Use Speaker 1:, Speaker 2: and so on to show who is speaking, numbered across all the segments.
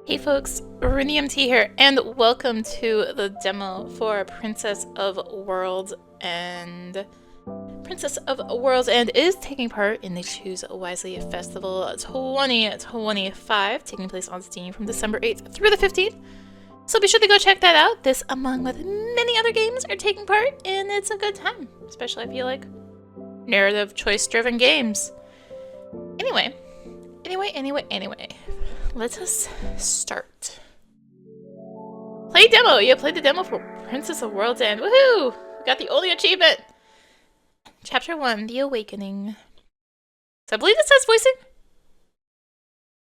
Speaker 1: Hey folks, rinimt here, and welcome to the demo for Princess of Worlds and Princess of Worlds and is taking part in the Choose Wisely Festival 2025, taking place on Steam from December 8th through the 15th. So be sure to go check that out. This, among with many other games, are taking part, and it's a good time, especially if you like narrative choice-driven games. Anyway, let us start. Play demo! You played the demo for Princess of Worlds and woohoo! We got the only achievement! Chapter 1, The Awakening. So I believe it says voicing?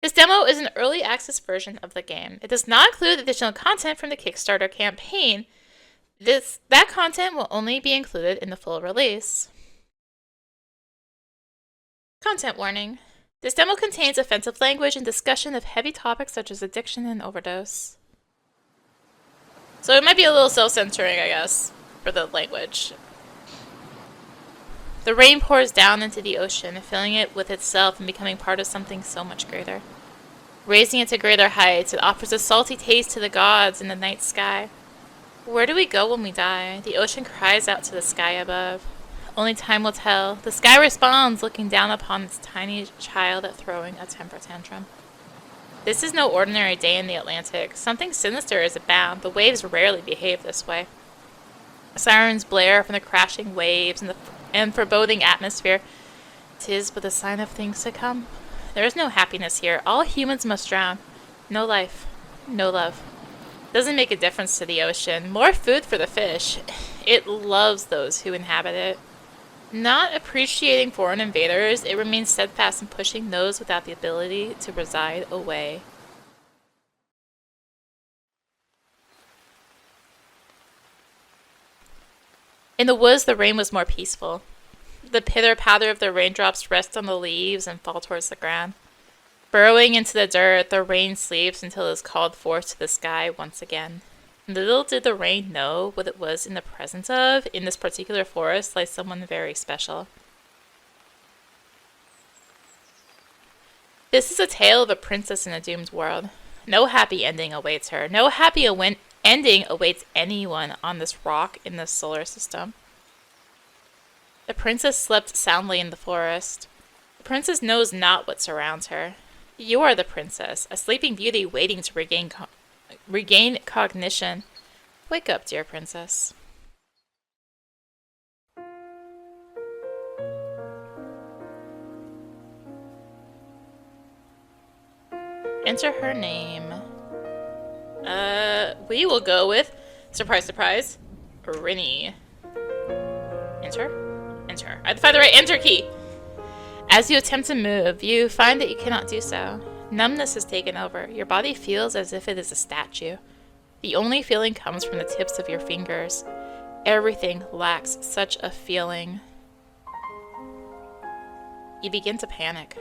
Speaker 1: This demo is an early access version of the game. It does not include additional content from the Kickstarter campaign. That content will only be included in the full release. Content warning. This demo contains offensive language and discussion of heavy topics such as addiction and overdose. So it might be a little self-censoring, I guess, for the language. The rain pours down into the ocean, filling it with itself and becoming part of something so much greater. Raising it to greater heights, it offers a salty taste to the gods in the night sky. Where do we go when we die? The ocean cries out to the sky above. Only time will tell. The sky responds, looking down upon its tiny child throwing a temper tantrum. This is no ordinary day in the Atlantic. Something sinister is abound. The waves rarely behave this way. Sirens blare from the crashing waves and foreboding atmosphere. 'Tis but a sign of things to come. There is no happiness here. All humans must drown. No life. No love. Doesn't make a difference to the ocean. More food for the fish. It loves those who inhabit it. Not appreciating foreign invaders, it remains steadfast in pushing those without the ability to reside away. In the woods, the rain was more peaceful. The pitter-patter of the raindrops rest on the leaves and fall towards the ground. Burrowing into the dirt, the rain sleeps until it is called forth to the sky once again. Little did the rain know what it was in the presence of. In this particular forest lies someone very special. This is a tale of a princess in a doomed world. No happy ending awaits her. No happy ending awaits anyone on this rock in the solar system. The princess slept soundly in the forest. The princess knows not what surrounds her. You are the princess, a sleeping beauty waiting to regain cognition. Wake up, dear princess. Enter her name. We will go with, surprise, surprise, Rinny. Enter? Enter. I had to find the right enter key. As you attempt to move, you find that you cannot do so. Numbness has taken over. Your body feels as if it is a statue. The only feeling comes from the tips of your fingers. Everything lacks such a feeling. You begin to panic.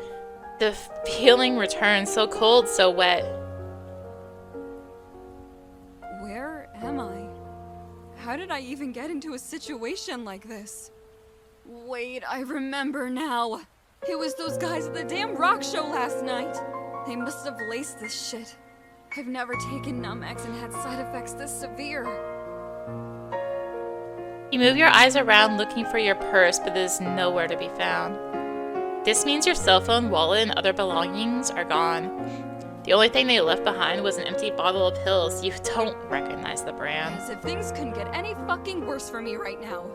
Speaker 1: The feeling returns, so cold, so wet.
Speaker 2: Where am I? How did I even get into a situation like this? Wait, I remember now. It was those guys at the damn rock show last night. They must have laced this shit. I've never taken Numex and had side effects this severe.
Speaker 1: You move your eyes around looking for your purse, but it is nowhere to be found. This means your cell phone, wallet, and other belongings are gone. The only thing they left behind was an empty bottle of pills. You don't recognize the brand.
Speaker 2: As if things couldn't get any fucking worse for me right now.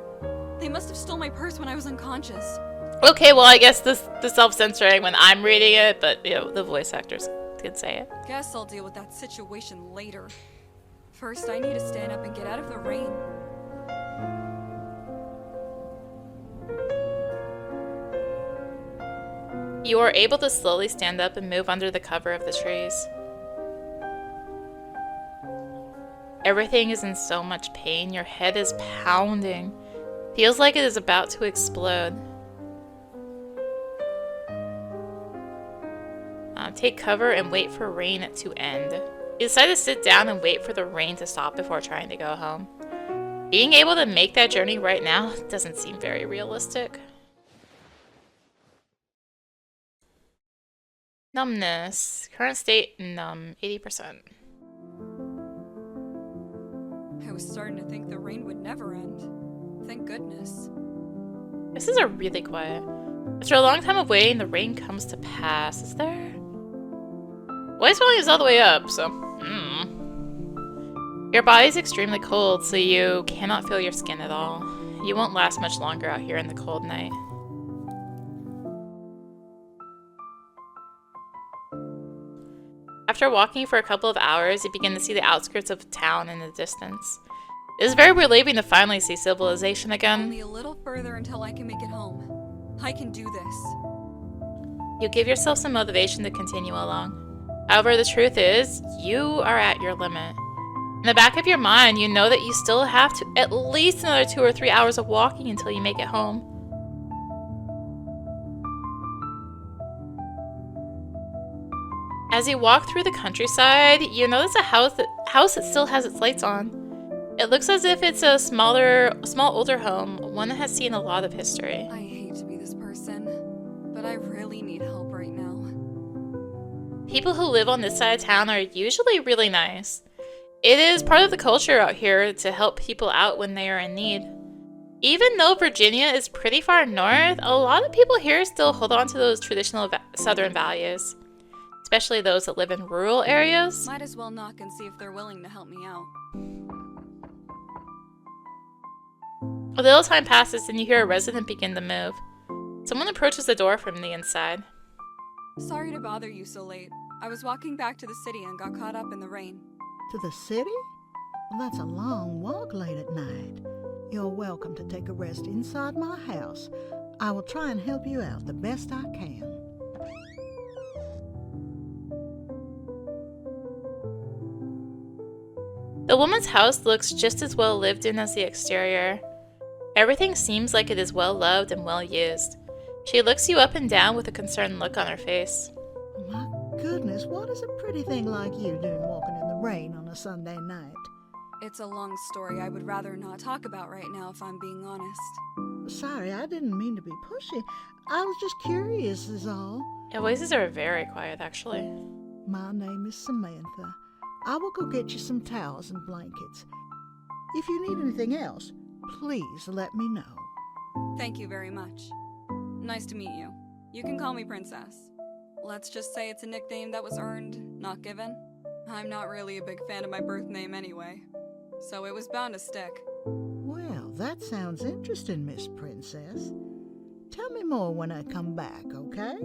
Speaker 2: They must have stole my purse when I was unconscious.
Speaker 1: Okay, well, I guess the self-censoring when I'm reading it, but, you know, the voice actors could say it.
Speaker 2: Guess I'll deal with that situation later. First, I need to stand up and get out of the rain.
Speaker 1: You are able to slowly stand up and move under the cover of the trees. Everything is in so much pain. Your head is pounding. Feels like it is about to explode. Take cover and wait for rain to end. You decide to sit down and wait for the rain to stop before trying to go home. Being able to make that journey right now doesn't seem very realistic. Numbness. Current state, numb. 80%.
Speaker 2: I was starting to think the rain would never end. Thank goodness.
Speaker 1: This is a really quiet. After a long time of waiting, the rain comes to pass. Is there? Voice volume is all the way up, so... Your body's extremely cold, so you cannot feel your skin at all. You won't last much longer out here in the cold night. After walking for a couple of hours, you begin to see the outskirts of town in the distance. It is very relieving to finally see civilization again.
Speaker 2: Only a little further until I can make it home. I can do this.
Speaker 1: You give yourself some motivation to continue along. However, the truth is, you are at your limit. In the back of your mind, you know that you still have to at least another 2 or 3 hours of walking until you make it home. As you walk through the countryside, you notice a house that still has its lights on. It looks as if it's a small older home, one that has seen a lot of history.
Speaker 2: I hate to be this person, but I really need help right now.
Speaker 1: People who live on this side of town are usually really nice. It is part of the culture out here to help people out when they are in need. Even though Virginia is pretty far north, a lot of people here still hold on to those traditional southern values. Especially those that live in rural areas.
Speaker 2: Might as well knock and see if they're willing to help me out.
Speaker 1: A little time passes and you hear a resident begin to move. Someone approaches the door from the inside.
Speaker 2: Sorry to bother you so late. I was walking back to the city and got caught up in the rain.
Speaker 3: To the city? Well, that's a long walk late at night. You're welcome to take a rest inside my house. I will try and help you out the best I can.
Speaker 1: The woman's house looks just as well lived in as the exterior. Everything seems like it is well loved and well used. She looks you up and down with a concerned look on her face.
Speaker 3: My goodness, what is a pretty thing like you doing walking in the rain on a Sunday night?
Speaker 2: It's a long story I would rather not talk about right now if I'm being honest.
Speaker 3: Sorry, I didn't mean to be pushy. I was just curious is all.
Speaker 1: Your voices are very quiet, actually.
Speaker 3: My name is Samantha. I will go get you some towels and blankets. If you need anything else, please let me know.
Speaker 2: Thank you very much. Nice to meet you. You can call me Princess. Let's just say it's a nickname that was earned, not given. I'm not really a big fan of my birth name anyway, so it was bound to stick.
Speaker 3: Well, that sounds interesting, Miss Princess. Tell me more when I come back, okay?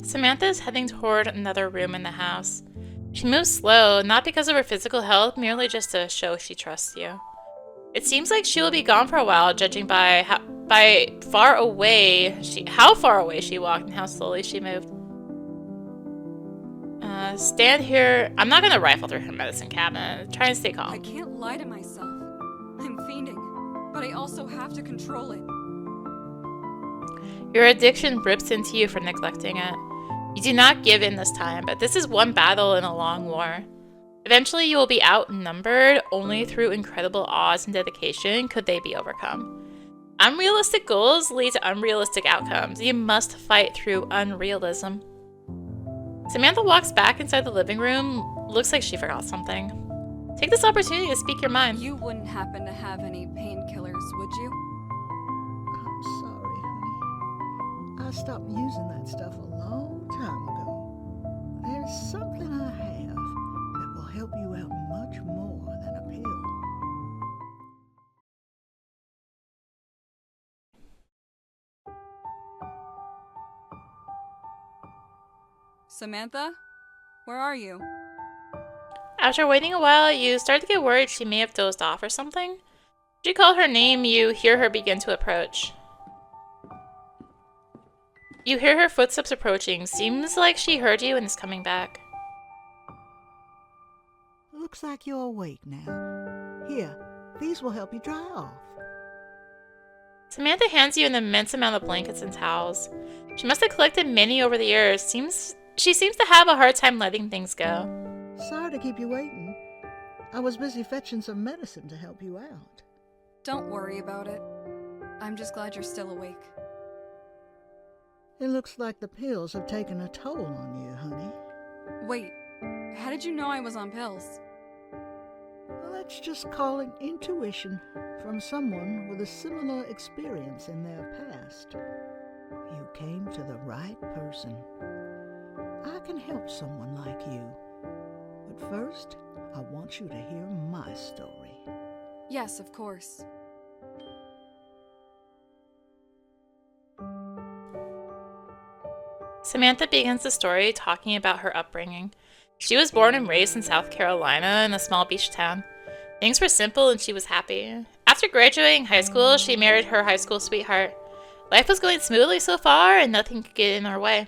Speaker 1: Samantha is heading toward another room in the house. She moves slow, not because of her physical health, merely just to show she trusts you. It seems like she will be gone for a while, judging by how far away she walked and how slowly she moved. Stand here. I'm not gonna rifle through her medicine cabinet. Try and stay
Speaker 2: I
Speaker 1: calm.
Speaker 2: can't lie to myself. I'm fiending, but I also have to control it.
Speaker 1: Your addiction rips into you for neglecting it. You do not give in this time, but this is one battle in a long war. Eventually you will be outnumbered. Only through incredible odds and dedication could they be overcome. Unrealistic goals lead to unrealistic outcomes. You must fight through unrealism. Samantha walks back inside the living room. Looks like she forgot something. Take this opportunity to speak your mind.
Speaker 2: You wouldn't happen to have any painkillers, would you?
Speaker 3: I'm sorry, honey. I stopped using that stuff a long time ago. There's something I have that will help you out much more than a pill.
Speaker 2: Samantha? Where are you?
Speaker 1: After waiting a while, you start to get worried she may have dozed off or something. As you call her name, you hear her begin to approach. You hear her footsteps approaching. Seems like she heard you and is coming back.
Speaker 3: Looks like you're awake now. Here, these will help you dry off.
Speaker 1: Samantha hands you an immense amount of blankets and towels. She must have collected many over the years. She seems to have a hard time letting things go.
Speaker 3: Sorry to keep you waiting. I was busy fetching some medicine to help you out.
Speaker 2: Don't worry about it. I'm just glad you're still awake.
Speaker 3: It looks like the pills have taken a toll on you, honey.
Speaker 2: Wait, how did you know I was on pills?
Speaker 3: Let's just call it intuition from someone with a similar experience in their past. You came to the right person. I can help someone like you. But first, I want you to hear my story.
Speaker 2: Yes, of course.
Speaker 1: Samantha begins the story talking about her upbringing. She was born and raised in South Carolina in a small beach town. Things were simple and she was happy. After graduating high school, she married her high school sweetheart. Life was going smoothly so far and nothing could get in her way.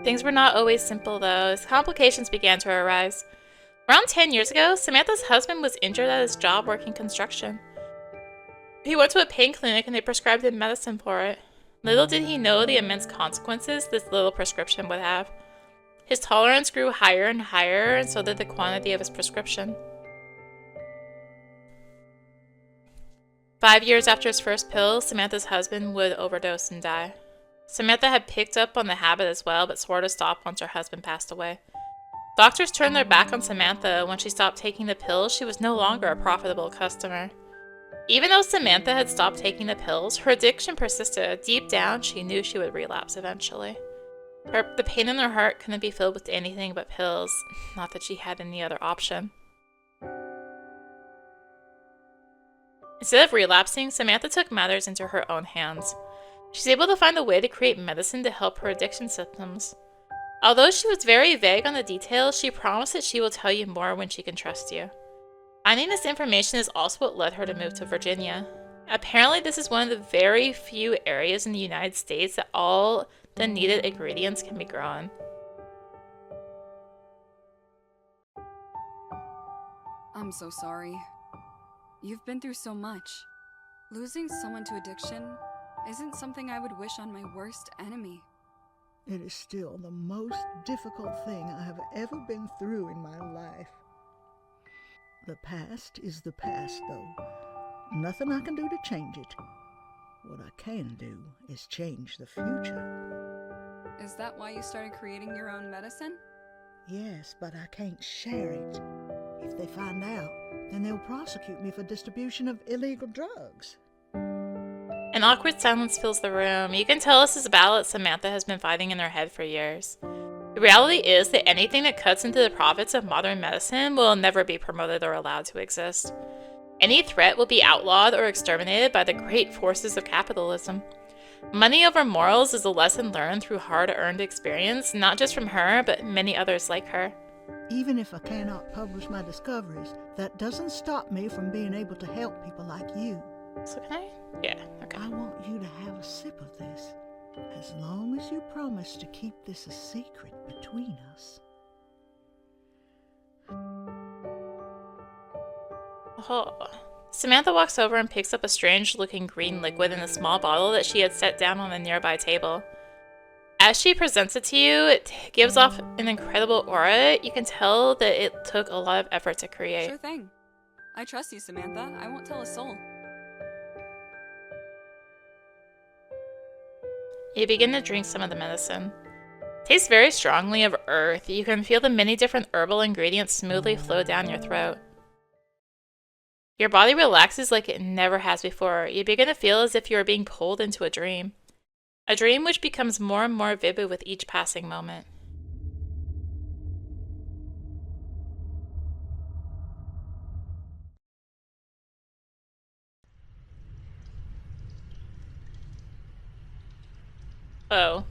Speaker 1: Things were not always simple though, as complications began to arise. Around 10 years ago, Samantha's husband was injured at his job working construction. He went to a pain clinic and they prescribed him medicine for it. Little did he know the immense consequences this little prescription would have. His tolerance grew higher and higher, and so did the quantity of his prescription. 5 years after his first pill, Samantha's husband would overdose and die. Samantha had picked up on the habit as well, but swore to stop once her husband passed away. Doctors turned their back on Samantha. When she stopped taking the pills, she was no longer a profitable customer. Even though Samantha had stopped taking the pills, her addiction persisted. Deep down, she knew she would relapse eventually. The pain in her heart couldn't be filled with anything but pills. Not that she had any other option. Instead of relapsing, Samantha took matters into her own hands. She's able to find a way to create medicine to help her addiction symptoms. Although she was very vague on the details, she promised that she will tell you more when she can trust you. Finding this information is also what led her to move to Virginia. Apparently, this is one of the very few areas in the United States that all the needed ingredients can be grown.
Speaker 2: I'm so sorry. You've been through so much. Losing someone to addiction isn't something I would wish on my worst enemy.
Speaker 3: It is still the most difficult thing I have ever been through in my life. The past is the past, though. Nothing I can do to change it. What I can do is change the future.
Speaker 2: Is that why you started creating your own medicine?
Speaker 3: Yes, but I can't share it. If they find out, then they'll prosecute me for distribution of illegal drugs.
Speaker 1: An awkward silence fills the room. You can tell this is a battle that Samantha has been fighting in her head for years. The reality is that anything that cuts into the profits of modern medicine will never be promoted or allowed to exist. Any threat will be outlawed or exterminated by the great forces of capitalism. Money over morals is a lesson learned through hard-earned experience, not just from her, but many others like her.
Speaker 3: Even if I cannot publish my discoveries, that doesn't stop me from being able to help people like you.
Speaker 1: So can I? Yeah, okay.
Speaker 3: I want you to have a sip of this, as long as you promise to keep this a secret between us.
Speaker 1: Oh. Samantha walks over and picks up a strange-looking green liquid in a small bottle that she had set down on a nearby table. As she presents it to you, it gives off an incredible aura. You can tell that it took a lot of effort to create.
Speaker 2: Sure thing. I trust you, Samantha. I won't tell a soul.
Speaker 1: You begin to drink some of the medicine. It tastes very strongly of earth. You can feel the many different herbal ingredients smoothly flow down your throat. Your body relaxes like it never has before. You begin to feel as if you are being pulled into a dream. A dream which becomes more and more vivid with each passing moment. Oh.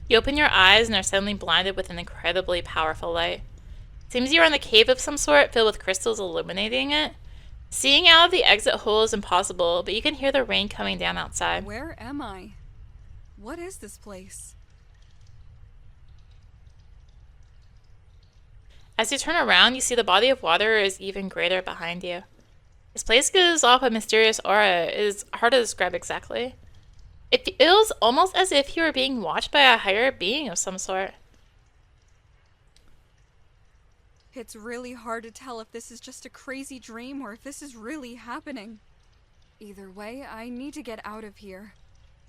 Speaker 1: You open your eyes and are suddenly blinded with an incredibly powerful light. Seems you're in a cave of some sort, filled with crystals illuminating it. Seeing out of the exit hole is impossible, but you can hear the rain coming down outside.
Speaker 2: Where am I? What is this place?
Speaker 1: As you turn around, you see the body of water is even greater behind you. This place gives off a mysterious aura. It is hard to describe exactly. It feels almost as if you are being watched by a higher being of some sort.
Speaker 2: It's really hard to tell if this is just a crazy dream or if this is really happening. Either way, I need to get out of here.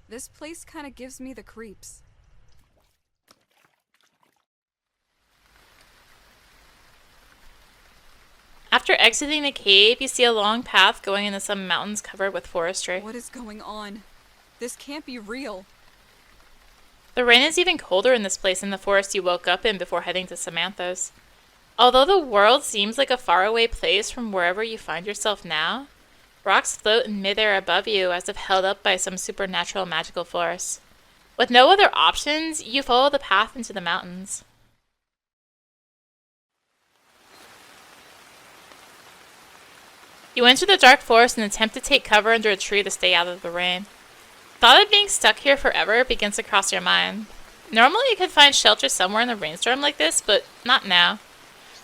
Speaker 2: This place kind of gives me the creeps.
Speaker 1: After exiting the cave, you see a long path going into some mountains covered with forestry.
Speaker 2: What is going on? This can't be real.
Speaker 1: The rain is even colder in this place than the forest you woke up in before heading to Samantha's. Although the world seems like a faraway place from wherever you find yourself now, rocks float in midair above you as if held up by some supernatural magical force. With no other options, you follow the path into the mountains. You enter the dark forest and attempt to take cover under a tree to stay out of the rain. The thought of being stuck here forever begins to cross your mind. Normally you could find shelter somewhere in a rainstorm like this, but not now.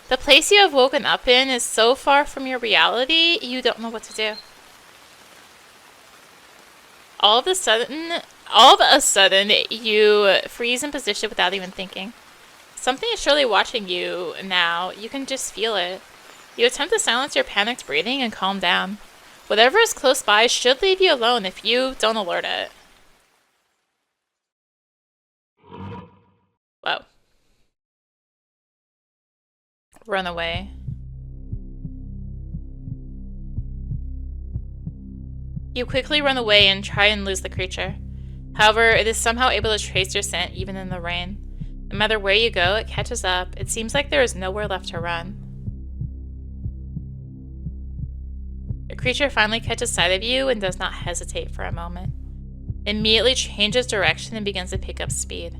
Speaker 1: The place you have woken up in is so far from your reality, you don't know what to do. All of a sudden, you freeze in position without even thinking. Something is surely watching you now. You can just feel it. You attempt to silence your panicked breathing and calm down. Whatever is close by should leave you alone if you don't alert it. Whoa. Run away. You quickly run away and try and lose the creature. However, it is somehow able to trace your scent even in the rain. No matter where you go, it catches up. It seems like there is nowhere left to run. The creature finally catches sight of you and does not hesitate for a moment. It immediately changes direction and begins to pick up speed.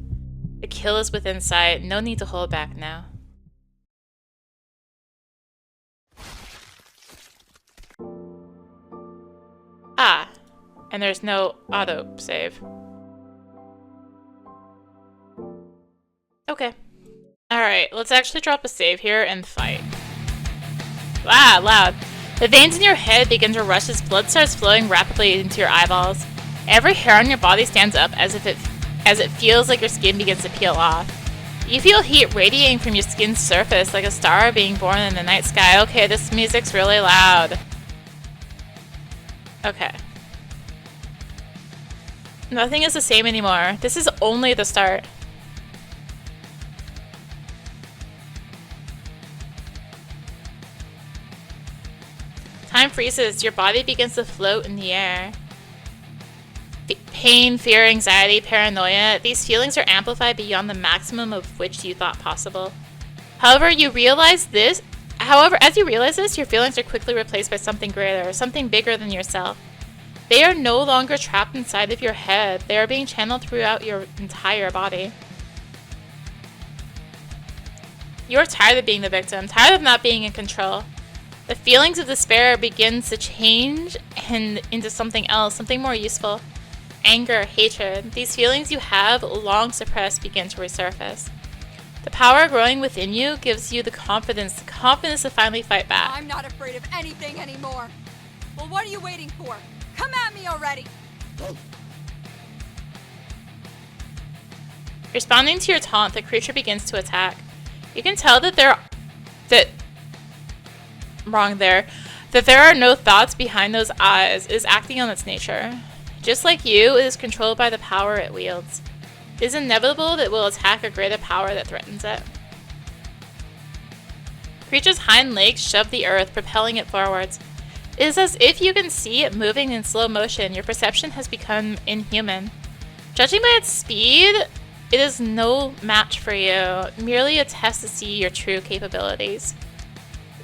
Speaker 1: The kill is within sight, no need to hold back now. Ah, and there's no auto-save. Okay. Alright, let's actually drop a save here and fight. Ah, loud. The veins in your head begin to rush as blood starts flowing rapidly into your eyeballs. Every hair on your body stands up as it feels like your skin begins to peel off. You feel heat radiating from your skin's surface like a star being born in the night sky. Okay, this music's really loud. Okay. Nothing is the same anymore. This is only the start. Time freezes. Your body begins to float in the air. Pain, fear, anxiety, paranoia, these feelings are amplified beyond the maximum of which you thought possible. However, as you realize this, your feelings are quickly replaced by something greater, something bigger than yourself. They are no longer trapped inside of your head. They are being channeled throughout your entire body. You're tired of being the victim, tired of not being in control. The feelings of despair begins to change into something else, something more useful. Anger, hatred, these feelings you have long suppressed begin to resurface. The power growing within you gives you the confidence to finally fight back.
Speaker 2: I'm not afraid of anything anymore. Well, what are you waiting for? Come at me already!
Speaker 1: Responding to your taunt, the creature begins to attack. You can tell that there are no thoughts behind those eyes. It is acting on its nature. Just like you, it is controlled by the power it wields. It is inevitable that it will attack a greater power that threatens it. The creature's hind legs shove the earth, propelling it forwards. It is as if you can see it moving in slow motion. Your perception has become inhuman. Judging by its speed, it is no match for you, merely a test to see your true capabilities.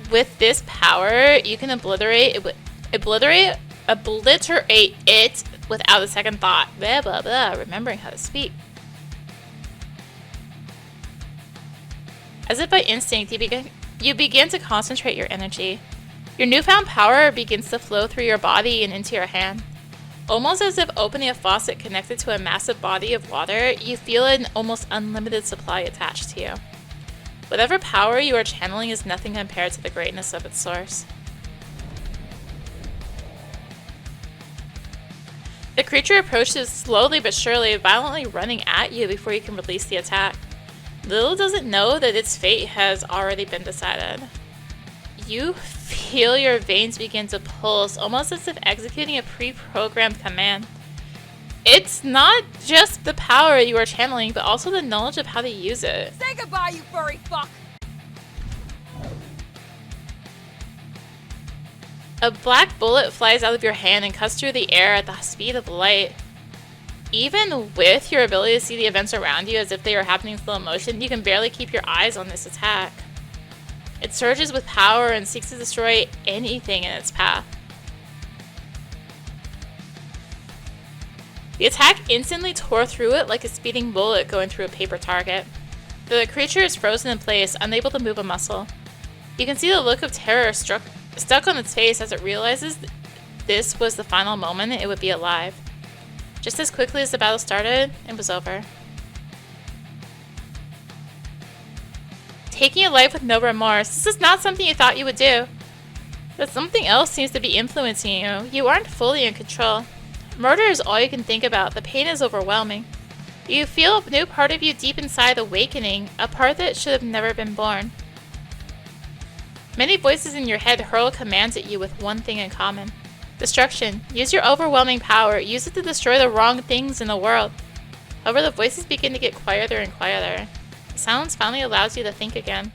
Speaker 1: With this power, you can obliterate it without a second thought. Blah, blah, blah, remembering how to speak. As if by instinct, you begin to concentrate your energy. Your newfound power begins to flow through your body and into your hand. Almost as if opening a faucet connected to a massive body of water, you feel an almost unlimited supply attached to you. Whatever power you are channeling is nothing compared to the greatness of its source. The creature approaches slowly but surely, violently running at you before you can release the attack. Little does it know that its fate has already been decided. You feel your veins begin to pulse, almost as if executing a pre-programmed command. It's not just the power you are channeling, but also the knowledge of how to use it.
Speaker 2: Say goodbye, you furry fuck!
Speaker 1: A black bullet flies out of your hand and cuts through the air at the speed of light. Even with your ability to see the events around you as if they are happening in slow motion, you can barely keep your eyes on this attack. It surges with power and seeks to destroy anything in its path. The attack instantly tore through it like a speeding bullet going through a paper target. The creature is frozen in place, unable to move a muscle. You can see the look of terror stuck on its face as it realizes this was the final moment it would be alive. Just as quickly as the battle started, it was over. Taking a life with no remorse, this is not something you thought you would do. But something else seems to be influencing you. You aren't fully in control. Murder is all you can think about. The pain is overwhelming. You feel a new part of you deep inside awakening, a part that should have never been born. Many voices in your head hurl commands at you with one thing in common. Destruction. Use your overwhelming power. Use it to destroy the wrong things in the world. However, the voices begin to get quieter and quieter. The silence finally allows you to think again.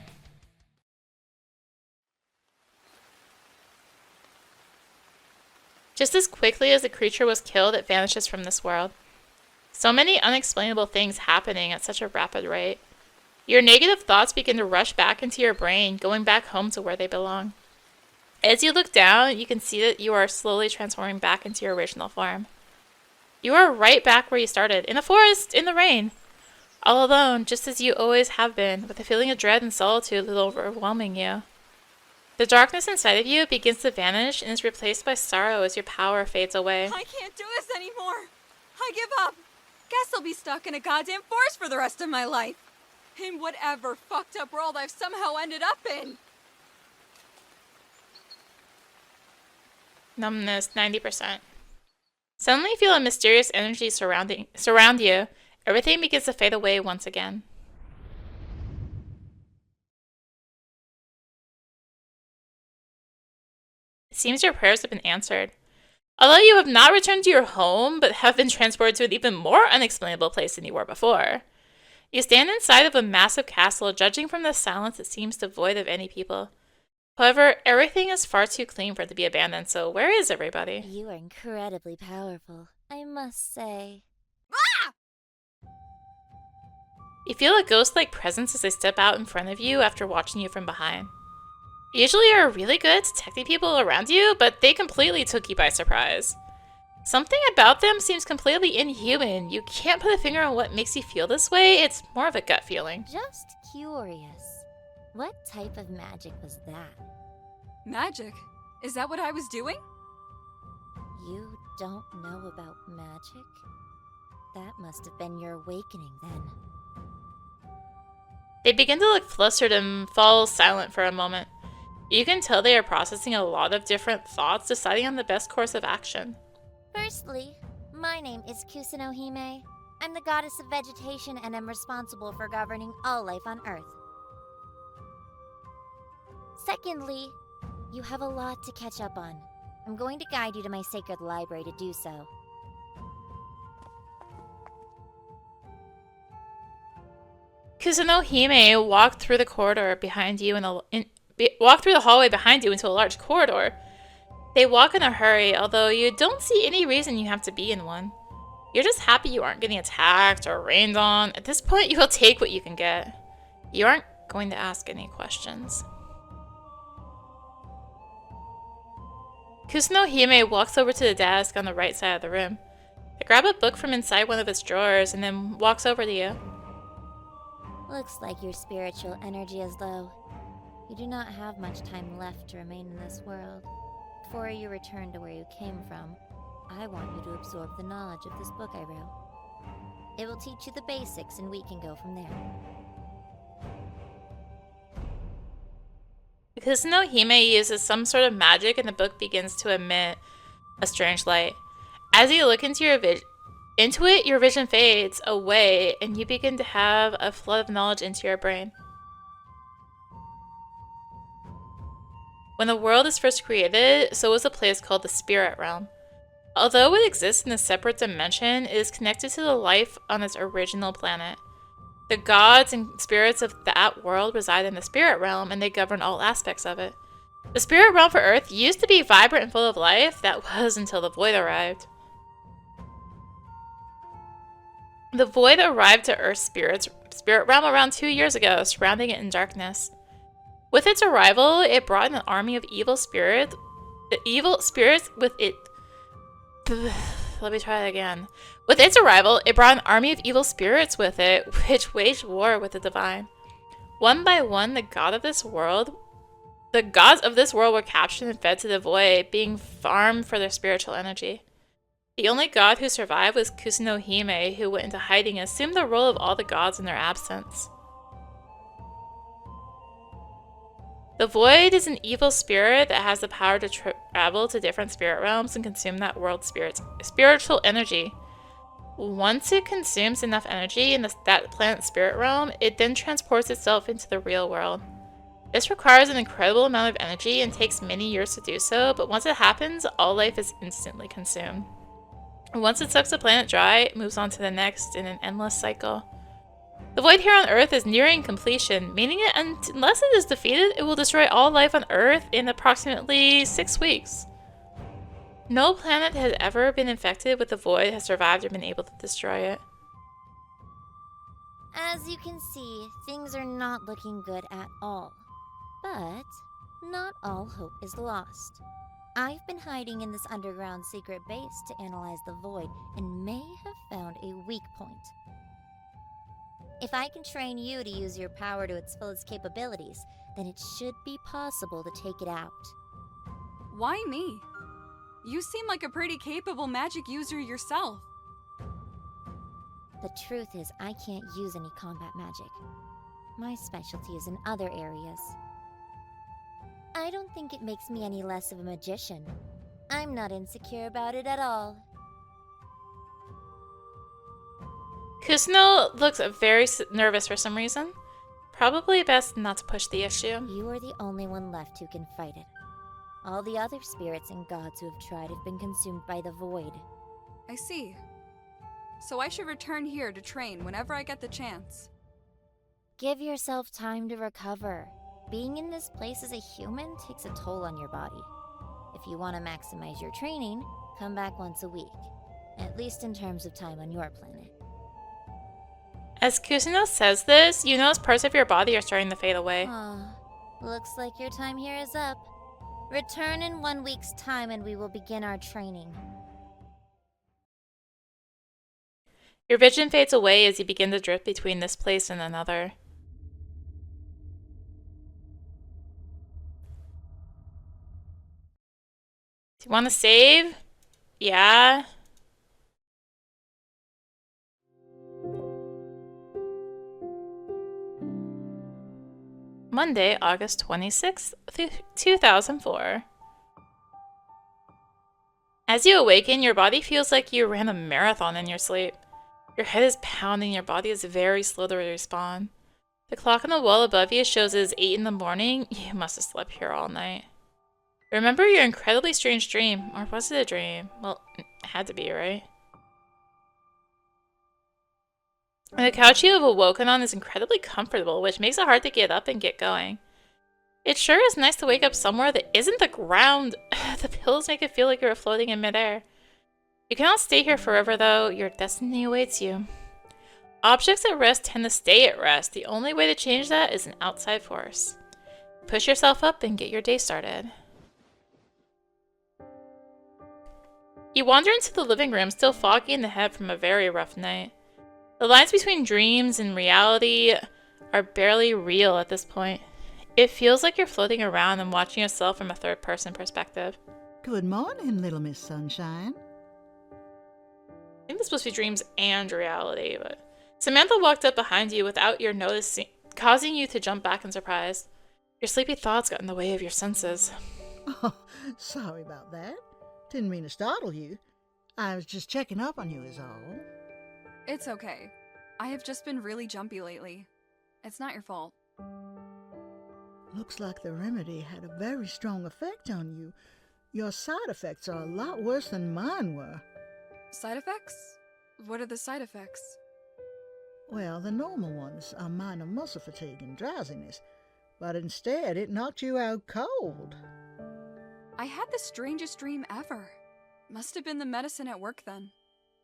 Speaker 1: Just as quickly as the creature was killed, it vanishes from this world. So many unexplainable things happening at such a rapid rate. Your negative thoughts begin to rush back into your brain, going back home to where they belong. As you look down, you can see that you are slowly transforming back into your original form. You are right back where you started, in the forest, in the rain. All alone, just as you always have been, with a feeling of dread and solitude that overwhelming you. The darkness inside of you begins to vanish and is replaced by sorrow as your power fades away.
Speaker 2: I can't do this anymore! I give up! Guess I'll be stuck in a goddamn forest for the rest of my life! In whatever fucked up world I've somehow ended up in!
Speaker 1: Numbness, 90%. Suddenly you feel a mysterious energy surround you. Everything begins to fade away once again. It seems your prayers have been answered. Although you have not returned to your home, but have been transported to an even more unexplainable place than you were before. You stand inside of a massive castle, judging from the silence it seems devoid of any people. However, everything is far too clean for it to be abandoned, so where is everybody?
Speaker 4: You are incredibly powerful, I must say.
Speaker 2: Ah!
Speaker 1: You feel a ghost-like presence as they step out in front of you after watching you from behind. Usually you're really good at detecting people around you, but they completely took you by surprise. Something about them seems completely inhuman. You can't put a finger on what makes you feel this way. It's more of a gut feeling.
Speaker 4: Just curious. What type of magic was that?
Speaker 2: Magic? Is that what I was doing?
Speaker 4: You don't know about magic? That must have been your awakening then.
Speaker 1: They begin to look flustered and fall silent for a moment. You can tell they are processing a lot of different thoughts, deciding on the best course of action.
Speaker 4: Firstly, my name is Kusunohime. I'm the goddess of vegetation and am responsible for governing all life on Earth. Secondly, you have a lot to catch up on. I'm going to guide you to my sacred library to do so.
Speaker 1: Kusunohime walked through the corridor behind you walked through the hallway behind you into a large corridor. They walk in a hurry, although you don't see any reason you have to be in one. You're just happy you aren't getting attacked or rained on. At this point, you will take what you can get. You aren't going to ask any questions. Kusunohime walks over to the desk on the right side of the room. They grab a book from inside one of its drawers and then walks over to you.
Speaker 4: Looks like your spiritual energy is low. You do not have much time left to remain in this world. Before you return to where you came from, I want you to absorb the knowledge of this book I wrote. It will teach you the basics and we can go from there.
Speaker 1: Kusunohime uses some sort of magic and the book begins to emit a strange light. As you look into it, your vision fades away and you begin to have a flood of knowledge into your brain. When the world is first created, so is a place called the spirit realm. Although it exists in a separate dimension, it is connected to the life on its original planet. The gods and spirits of that world reside in the spirit realm, and they govern all aspects of it. The spirit realm for Earth used to be vibrant and full of life. That was until the Void arrived. The Void arrived to Earth's spirit realm around 2 years ago, surrounding it in darkness. With its arrival, it brought an army of evil spirits. With its arrival, it brought an army of evil spirits with it, which waged war with the divine. One by one, the gods of this world were captured and fed to the Void, being farmed for their spiritual energy. The only god who survived was Kusunohime, who went into hiding and assumed the role of all the gods in their absence. The Void is an evil spirit that has the power to travel to different spirit realms and consume that world's spiritual energy. Once it consumes enough energy in that planet's spirit realm, it then transports itself into the real world. This requires an incredible amount of energy and takes many years to do so, but once it happens, all life is instantly consumed. Once it sucks the planet dry, it moves on to the next in an endless cycle. The Void here on Earth is nearing completion, meaning that unless it is defeated, it will destroy all life on Earth in approximately 6 weeks. No planet has ever been infected with the Void has survived or been able to destroy it.
Speaker 4: As you can see, things are not looking good at all. But not all hope is lost. I've been hiding in this underground secret base to analyze the Void and may have found a weak point. If I can train you to use your power to its fullest capabilities, then it should be possible to take it out.
Speaker 2: Why me? You seem like a pretty capable magic user yourself.
Speaker 4: The truth is, I can't use any combat magic. My specialty is in other areas. I don't think it makes me any less of a magician. I'm not insecure about it at all.
Speaker 1: Kusuno looks very nervous for some reason. Probably best not to push the issue.
Speaker 4: You are the only one left who can fight it. All the other spirits and gods who have tried have been consumed by the Void.
Speaker 2: I see. So I should return here to train whenever I get the chance.
Speaker 4: Give yourself time to recover. Being in this place as a human takes a toll on your body. If you want to maximize your training, come back once a week. At least in terms of time on your planet.
Speaker 1: As Kusuno says this, you notice parts of your body are starting to fade away.
Speaker 4: Looks like your time here is up. Return in 1 week's time and we will begin our training.
Speaker 1: Your vision fades away as you begin to drift between this place and another. Do you want to save? Yeah. Monday, August 26th, 2004. As you awaken, your body feels like you ran a marathon in your sleep. Your head is pounding, your body is very slow to respond. The clock on the wall above you shows it is 8 in the morning. You must have slept here all night. Remember your incredibly strange dream, or was it a dream? Well, it had to be, right? The couch you have awoken on is incredibly comfortable, which makes it hard to get up and get going. It sure is nice to wake up somewhere that isn't the ground. The pillows make it feel like you're floating in midair. You cannot stay here forever, though. Your destiny awaits you. Objects at rest tend to stay at rest. The only way to change that is an outside force. Push yourself up and get your day started. You wander into the living room, still foggy in the head from a very rough night. The lines between dreams and reality are barely real at this point. It feels like you're floating around and watching yourself from a third-person perspective.
Speaker 3: Good morning, little Miss Sunshine.
Speaker 1: I think this is supposed to be dreams and reality, but... Samantha walked up behind you without your noticing, causing you to jump back in surprise. Your sleepy thoughts got in the way of your senses.
Speaker 3: Oh, sorry about that. Didn't mean to startle you. I was just checking up on you is all.
Speaker 2: It's okay. I have just been really jumpy lately. It's not your fault.
Speaker 3: Looks like the remedy had a very strong effect on you. Your side effects are a lot worse than mine were.
Speaker 2: Side effects? What are the side effects?
Speaker 3: Well, the normal ones are minor muscle fatigue and drowsiness, but instead it knocked you out cold.
Speaker 2: I had the strangest dream ever. Must have been the medicine at work then.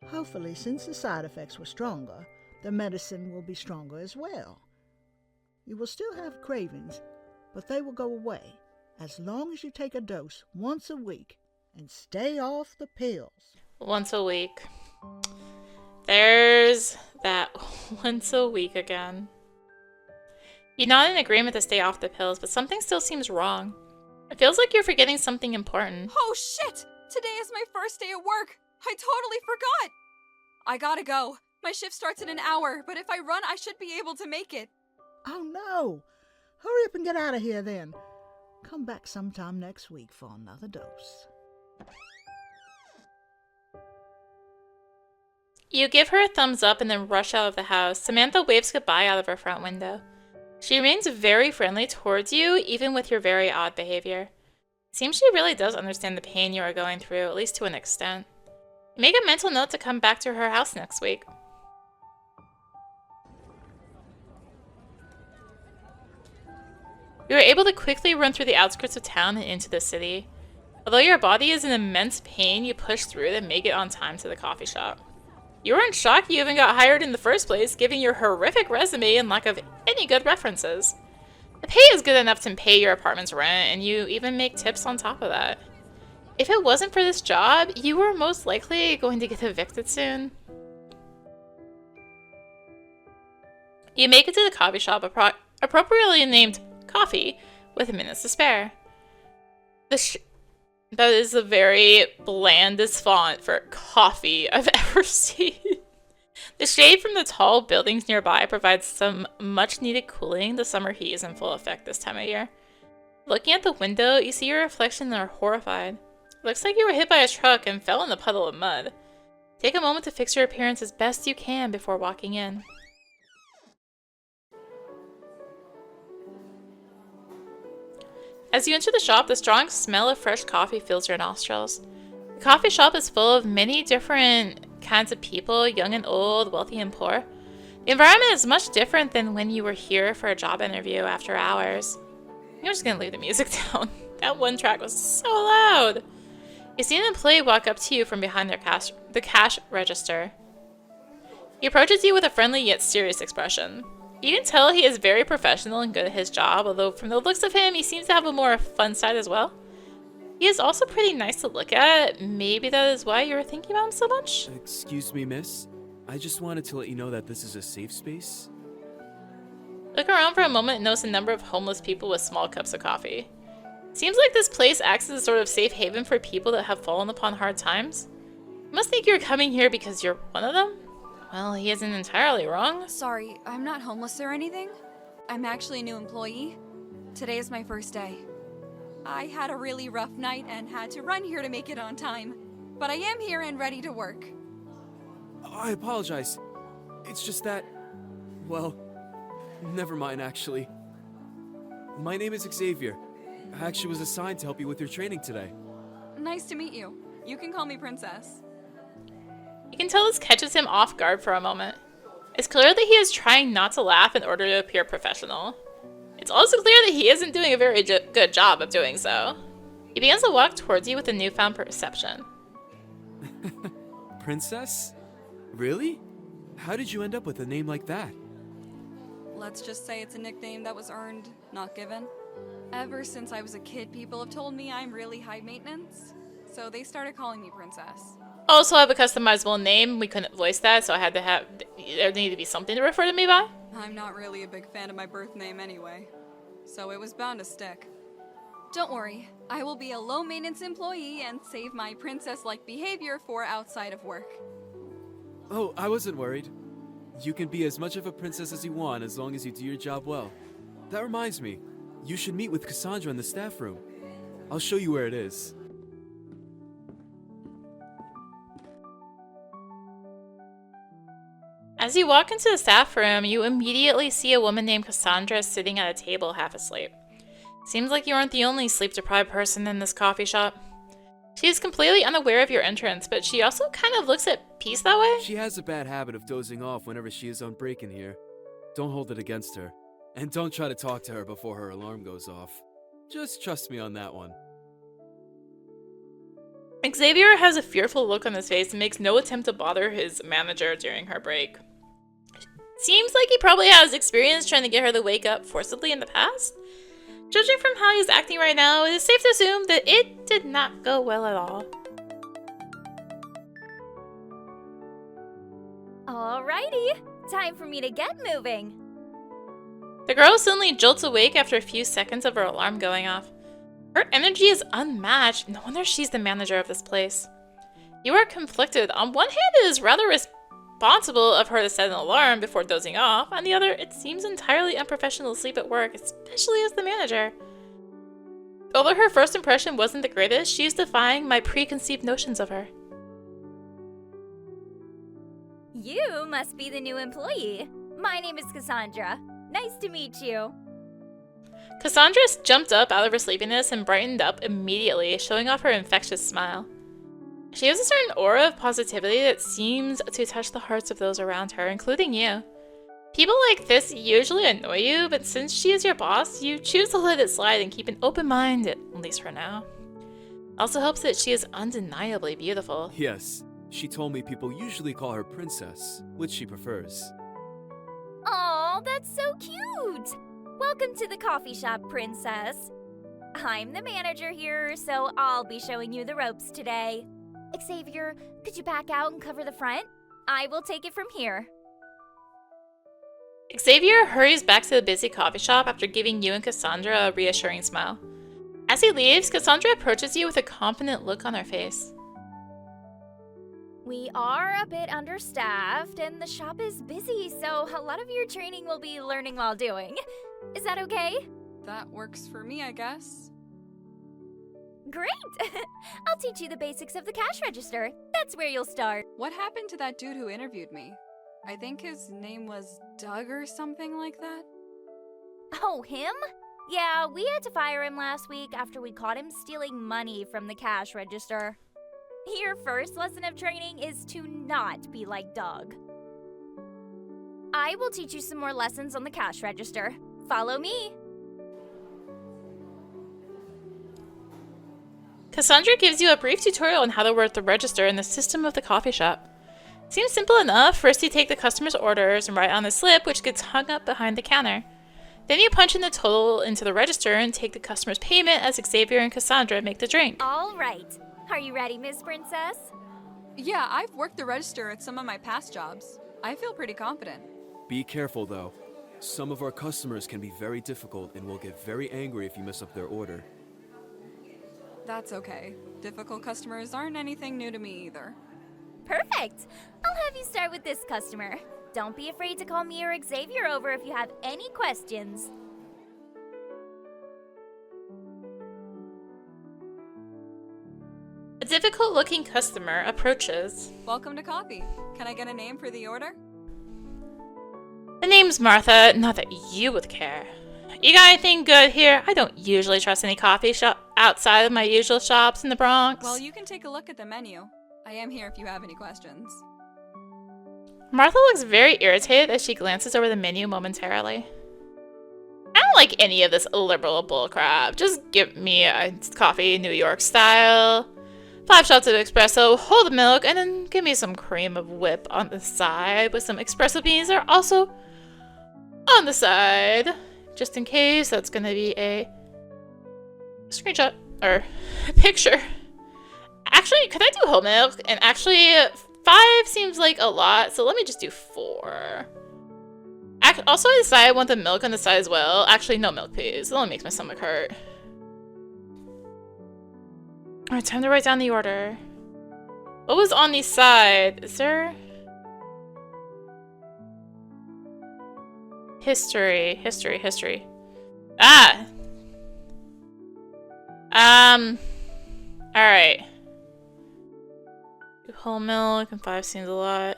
Speaker 3: Hopefully, since the side effects were stronger, the medicine will be stronger as well. You will still have cravings, but they will go away as long as you take a dose once a week and stay off the pills.
Speaker 1: Once a week. There's that once a week again. You're not in agreement to stay off the pills, but something still seems wrong. It feels like you're forgetting something important.
Speaker 2: Oh shit! Today is my first day at work! I totally forgot! I gotta go. My shift starts in an hour, but if I run, I should be able to make it.
Speaker 3: Oh no! Hurry up and get out of here then. Come back sometime next week for another dose.
Speaker 1: You give her a thumbs up and then rush out of the house. Samantha waves goodbye out of her front window. She remains very friendly towards you, even with your very odd behavior. It seems she really does understand the pain you are going through, at least to an extent. Make a mental note to come back to her house next week. You are able to quickly run through the outskirts of town and into the city. Although your body is in immense pain, you push through to make it on time to the coffee shop. You are in shock you even got hired in the first place, given your horrific resume and lack of any good references. The pay is good enough to pay your apartment's rent, and you even make tips on top of that. If it wasn't for this job, you were most likely going to get evicted soon. You make it to the coffee shop, appropriately named Coffee, with minutes to spare. That is the very blandest font for coffee I've ever seen. The shade from the tall buildings nearby provides some much-needed cooling. The summer heat is in full effect this time of year. Looking at the window, you see your reflection and are horrified. It looks like you were hit by a truck and fell in a puddle of mud. Take a moment to fix your appearance as best you can before walking in. As you enter the shop, the strong smell of fresh coffee fills your nostrils. The coffee shop is full of many different kinds of people, young and old, wealthy and poor. The environment is much different than when you were here for a job interview after hours. I'm just gonna leave the music down. That one track was so loud. You see an employee walk up to you from behind the cash register. He approaches you with a friendly yet serious expression. You can tell he is very professional and good at his job, although from the looks of him, he seems to have a more fun side as well. He is also pretty nice to look at. Maybe that is why you were thinking about him so much?
Speaker 5: Excuse me, miss. I just wanted to let you know that this is a safe space.
Speaker 1: Look around for a moment and notice a number of homeless people with small cups of coffee. Seems like this place acts as a sort of safe haven for people that have fallen upon hard times. You must think you're coming here because you're one of them? Well, he isn't entirely wrong.
Speaker 2: Sorry, I'm not homeless or anything. I'm actually a new employee. Today is my first day. I had a really rough night and had to run here to make it on time. But I am here and ready to work.
Speaker 5: I apologize. It's just that... well, never mind, actually. My name is Xavier. I actually was assigned to help you with your training today.
Speaker 2: Nice to meet you. You can call me Princess.
Speaker 1: You can tell this catches him off guard for a moment. It's clear that he is trying not to laugh in order to appear professional. It's also clear that he isn't doing a very good job of doing so. He begins to walk towards you with a newfound perception.
Speaker 5: Princess? Really? How did you end up with a name like that?
Speaker 2: Let's just say it's a nickname that was earned, not given. Ever since I was a kid, people have told me I'm really high maintenance, so they started calling me Princess.
Speaker 1: Also, I have a customizable name. We couldn't voice that, so I had to have... there needed to be something to refer to me by.
Speaker 2: I'm not really a big fan of my birth name anyway, so it was bound to stick. Don't worry, I will be a low-maintenance employee and save my princess-like behavior for outside of work.
Speaker 5: Oh, I wasn't worried. You can be as much of a princess as you want as long as you do your job well. That reminds me, you should meet with Cassandra in the staff room. I'll show you where it is.
Speaker 1: As you walk into the staff room, you immediately see a woman named Cassandra sitting at a table half asleep. Seems like you aren't the only sleep-deprived person in this coffee shop. She is completely unaware of your entrance, but she also kind of looks at peace that way.
Speaker 5: She has a bad habit of dozing off whenever she is on break in here. Don't hold it against her. And don't try to talk to her before her alarm goes off. Just trust me on that one.
Speaker 1: Xavier has a fearful look on his face and makes no attempt to bother his manager during her break. Seems like he probably has experience trying to get her to wake up forcibly in the past. Judging from how he's acting right now, it is safe to assume that it did not go well at all.
Speaker 4: Alrighty, time for me to get moving.
Speaker 1: The girl suddenly jolts awake after a few seconds of her alarm going off. Her energy is unmatched. No wonder she's the manager of this place. You are conflicted. On one hand, it is rather responsible of her to set an alarm before dozing off. On the other, it seems entirely unprofessional to sleep at work, especially as the manager. Although her first impression wasn't the greatest, she is defying my preconceived notions of her.
Speaker 4: You must be the new employee. My name is Cassandra. Nice to meet you.
Speaker 1: Cassandra jumped up out of her sleepiness and brightened up immediately, showing off her infectious smile. She has a certain aura of positivity that seems to touch the hearts of those around her, including you. People like this usually annoy you, but since she is your boss, you choose to let it slide and keep an open mind, at least for now. Also helps that she is undeniably beautiful.
Speaker 5: Yes, she told me people usually call her Princess, which she prefers.
Speaker 4: Aw, that's so cute! Welcome to the coffee shop, Princess. I'm the manager here, so I'll be showing you the ropes today. Xavier, could you back out and cover the front? I will take it from here.
Speaker 1: Xavier hurries back to the busy coffee shop after giving you and Cassandra a reassuring smile. As he leaves, Cassandra approaches you with a confident look on her face.
Speaker 4: We are a bit understaffed, and the shop is busy, so a lot of your training will be learning while doing. Is that okay?
Speaker 2: That works for me, I guess.
Speaker 4: Great! I'll teach you the basics of the cash register. That's where you'll start.
Speaker 2: What happened to that dude who interviewed me? I think his name was Doug or something like that.
Speaker 4: Oh, him? Yeah, we had to fire him last week after we caught him stealing money from the cash register. Your first lesson of training is to not be like Doug. I will teach you some more lessons on the cash register. Follow me.
Speaker 1: Cassandra gives you a brief tutorial on how to work the register and the system of the coffee shop. Seems simple enough. First you take the customer's orders and write on the slip, which gets hung up behind the counter. Then you punch in the total into the register and take the customer's payment as Xavier and Cassandra make the drink.
Speaker 4: All right. Are you ready, Miss Princess?
Speaker 2: Yeah, I've worked the register at some of my past jobs. I feel pretty confident.
Speaker 5: Be careful though. Some of our customers can be very difficult and will get very angry if you mess up their order.
Speaker 2: That's okay. Difficult customers aren't anything new to me either.
Speaker 4: Perfect. I'll have you start with this customer. Don't be afraid to call me or Xavier over if you have any questions.
Speaker 1: A difficult-looking customer approaches.
Speaker 2: Welcome to coffee. Can I get a name for the order?
Speaker 1: The name's Martha, not that you would care. You got anything good here? I don't usually trust any coffee shop outside of my usual shops in the Bronx.
Speaker 2: Well, you can take a look at the menu. I am here if you have any questions.
Speaker 1: Martha looks very irritated as she glances over the menu momentarily. I don't like any of this liberal bullcrap. Just give me a coffee New York style. 5 shots of espresso, hold the milk, and then give me some cream of whip on the side with some espresso beans that are also on the side. Just in case, that's gonna be a screenshot or a picture. Actually, could I do whole milk? And actually, 5 seems like a lot, so let me just do 4. Also, I decided I want the milk on the side as well. Actually, no milk, please. It only makes my stomach hurt. Alright, time to write down the order. What was on the side? Is there... History. Ah! Alright. Whole milk and 5 seems a lot.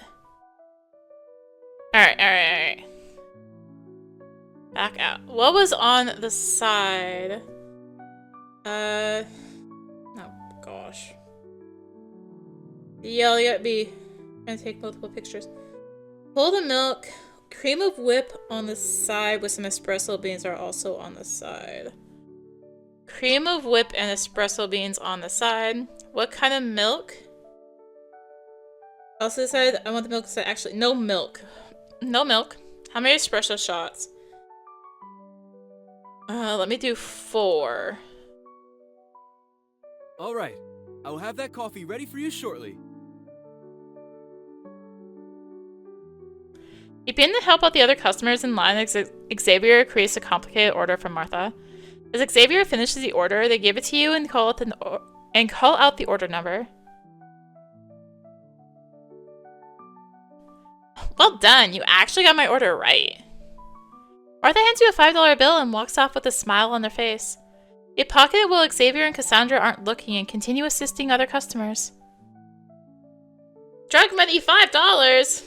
Speaker 1: Alright. Back out. What was on the side? Oh gosh. Yeah, you gotta be trying to take multiple pictures. Pull the milk. Cream of whip on the side with some espresso beans are also on the side. Cream of whip and espresso beans on the side. What kind of milk? Also said I want the milk to actually no milk. No milk. How many espresso shots? Let me do 4.
Speaker 5: All right. I will have that coffee ready for you shortly.
Speaker 1: You begin to help out the other customers in line as Xavier creates a complicated order from Martha. As Xavier finishes the order, they give it to you and call out the order number. Well done, you actually got my order right. Martha hands you a $5 bill and walks off with a smile on their face. You pocket it while Xavier and Cassandra aren't looking and continue assisting other customers. Drug money $5!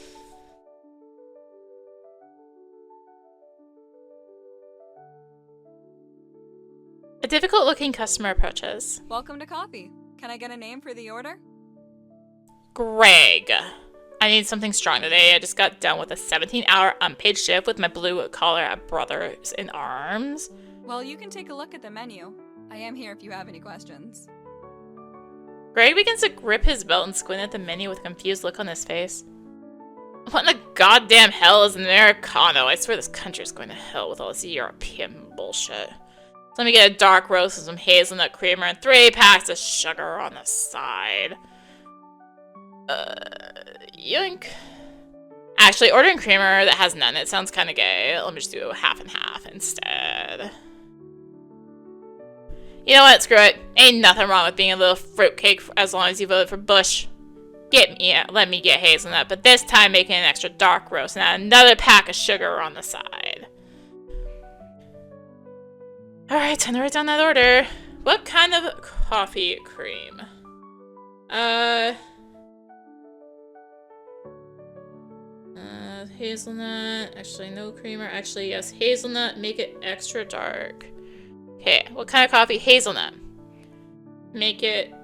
Speaker 1: A difficult-looking customer approaches.
Speaker 2: Welcome to coffee. Can I get a name for the order?
Speaker 1: Greg. I need something strong today. I just got done with a 17-hour unpaid shift with my blue-collar brothers in arms.
Speaker 2: Well, you can take a look at the menu. I am here if you have any questions.
Speaker 1: Greg begins to grip his belt and squint at the menu with a confused look on his face. What in the goddamn hell is an Americano? I swear this country's going to hell with all this European bullshit. So let me get a dark roast with some hazelnut creamer and 3 packs of sugar on the side. Yoink. Actually, ordering creamer that has none, it sounds kind of gay. Let me just do half and half instead. You know what? Screw it. Ain't nothing wrong with being a little fruitcake as long as you voted for Bush. Let me get hazelnut, but this time making an extra dark roast and add another pack of sugar on the side. Alright, time to write down that order. What kind of coffee cream? Hazelnut. Actually, no creamer. Actually, yes, hazelnut. Make it extra dark. Okay, what kind of coffee? Hazelnut. Make it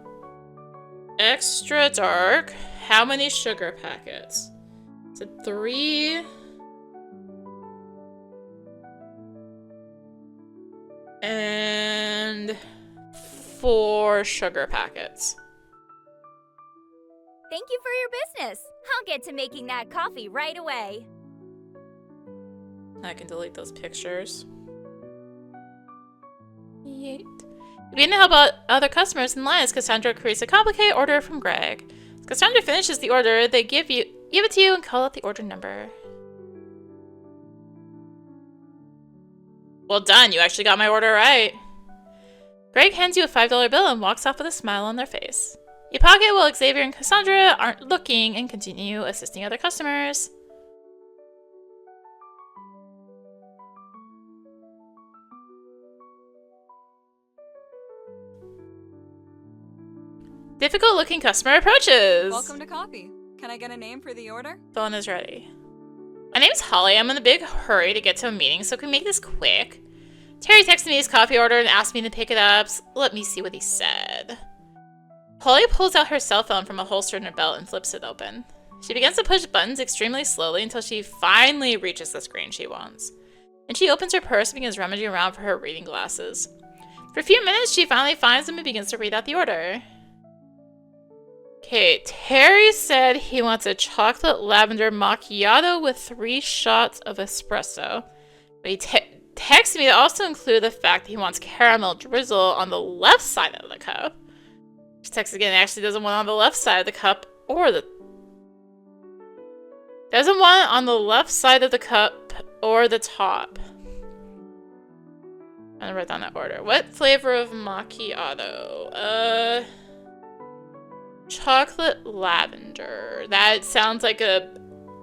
Speaker 1: extra dark. How many sugar packets? Is it 3? And 4 sugar packets.
Speaker 6: Thank you for your business. I'll get to making that coffee right away.
Speaker 1: I can delete those pictures. Yeet. You begin to help out other customers in line as Cassandra creates a complicated order from Greg. As Cassandra finishes the order, they give it to you and call out the order number. Well done, you actually got my order right. Greg hands you a $5 bill and walks off with a smile on their face. You pocket while Xavier and Cassandra aren't looking and continue assisting other customers. Difficult-looking customer approaches.
Speaker 2: Welcome to coffee. Can I get a name for the order?
Speaker 1: Phone is ready. My name's Holly. I'm in a big hurry to get to a meeting, so can we make this quick? Terry texted me his coffee order and asked me to pick it up. So let me see what he said. Holly pulls out her cell phone from a holster in her belt and flips it open. She begins to push buttons extremely slowly until she finally reaches the screen she wants. Then she opens her purse and begins rummaging around for her reading glasses. For a few minutes, she finally finds them and begins to read out the order. Okay, Terry said he wants a chocolate lavender macchiato with 3 shots of espresso. But he texted me to also include the fact that he wants caramel drizzle on the left side of the cup. She texts again, actually doesn't want it on the left side of the cup or the... Doesn't want it on the left side of the cup or the top. I'm gonna write down that order. What flavor of macchiato? Chocolate lavender. That sounds like a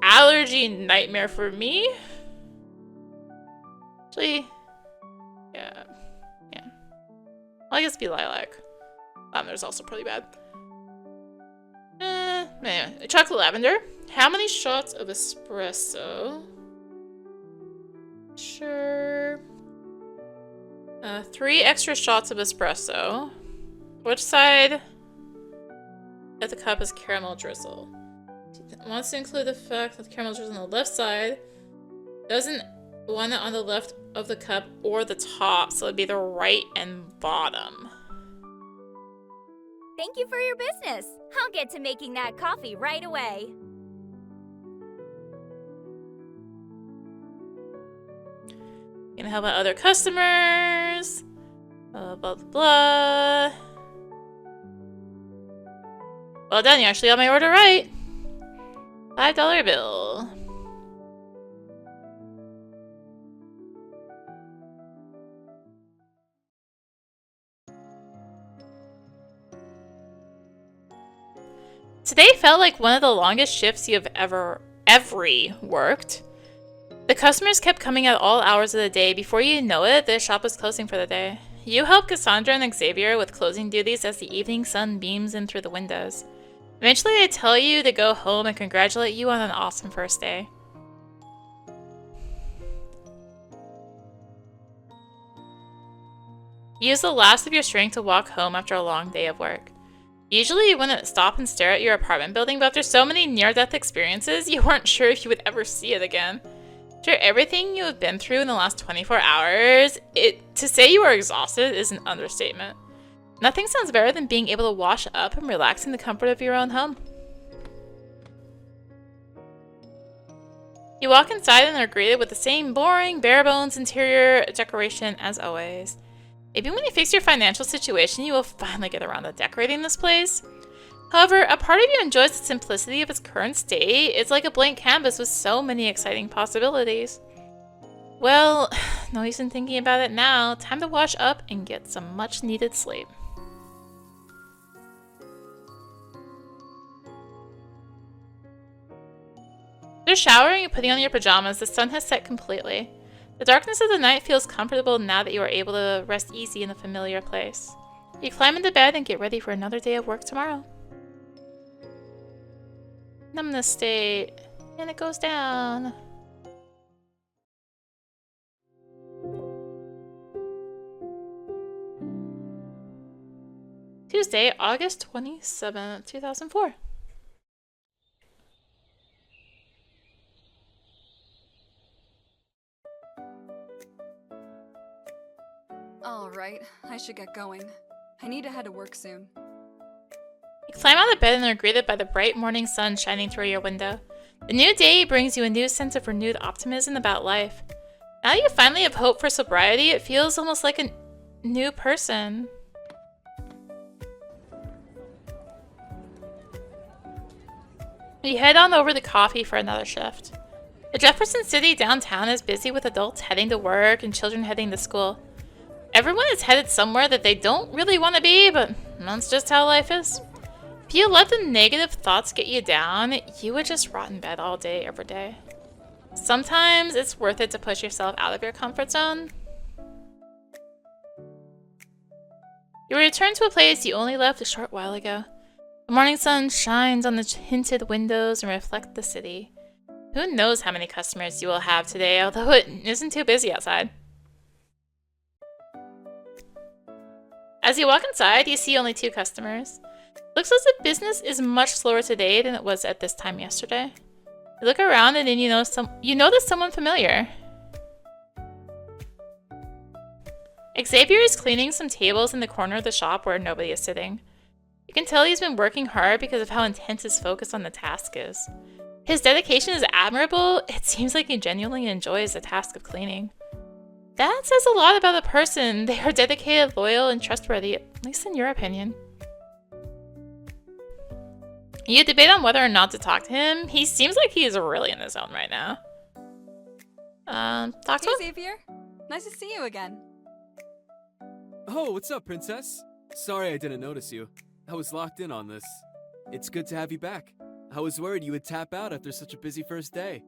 Speaker 1: allergy nightmare for me. Actually, yeah. Well, I guess it'd be lilac. Lavender's also pretty bad. Anyway, chocolate lavender. How many shots of espresso? Sure. 3 extra shots of espresso. Which side of the cup is caramel drizzle? Wants to include the fact that the caramel drizzle on the left side. Doesn't want it on the left of the cup or the top, so it'd be the right and bottom.
Speaker 6: Thank you for your business. I'll get to making that coffee right away.
Speaker 1: Gonna help out other customers. Blah, blah, blah. Well done, you actually got my order right. $5 bill. Today felt like one of the longest shifts you have ever worked. The customers kept coming at all hours of the day. Before you know it, the shop was closing for the day. You help Cassandra and Xavier with closing duties as the evening sun beams in through the windows. Eventually, they tell you to go home and congratulate you on an awesome first day. Use the last of your strength to walk home after a long day of work. Usually, you wouldn't stop and stare at your apartment building, but after so many near-death experiences, you weren't sure if you would ever see it again. After everything you have been through in the last 24 hours, to say you are exhausted is an understatement. Nothing sounds better than being able to wash up and relax in the comfort of your own home. You walk inside and are greeted with the same boring, bare-bones interior decoration as always. Maybe when you fix your financial situation, you will finally get around to decorating this place. However, a part of you enjoys the simplicity of its current state. It's like a blank canvas with so many exciting possibilities. Well, no use in thinking about it now. Time to wash up and get some much-needed sleep. After showering and putting on your pajamas, the sun has set completely. The darkness of the night feels comfortable now that you are able to rest easy in a familiar place. You climb into bed and get ready for another day of work tomorrow. Numbness state, and it goes down. Tuesday, August 27th, 2004.
Speaker 2: Alright, I should get going. I need to head to work soon.
Speaker 1: You climb out of bed and are greeted by the bright morning sun shining through your window. The new day brings you a new sense of renewed optimism about life. Now that you finally have hope for sobriety, it feels almost like a new person. You head on over to coffee for another shift. The Jefferson City downtown is busy with adults heading to work and children heading to school. Everyone is headed somewhere that they don't really want to be, but that's just how life is. If you let the negative thoughts get you down, you would just rot in bed all day, every day. Sometimes it's worth it to push yourself out of your comfort zone. You return to a place you only left a short while ago. The morning sun shines on the tinted windows and reflects the city. Who knows how many customers you will have today, although it isn't too busy outside. As you walk inside, you see only 2 customers. Looks as if business is much slower today than it was at this time yesterday. You look around and then you notice someone familiar. Xavier is cleaning some tables in the corner of the shop where nobody is sitting. You can tell he's been working hard because of how intense his focus on the task is. His dedication is admirable. It seems like he genuinely enjoys the task of cleaning. That says a lot about a person. They are dedicated, loyal, and trustworthy, at least in your opinion. You debate on whether or not to talk to him. He seems like he is really in the zone right now. Talk to him?
Speaker 2: Hey, Xavier. Nice to see you again.
Speaker 5: Oh, what's up, Princess? Sorry I didn't notice you. I was locked in on this. It's good to have you back. I was worried you would tap out after such a busy first day.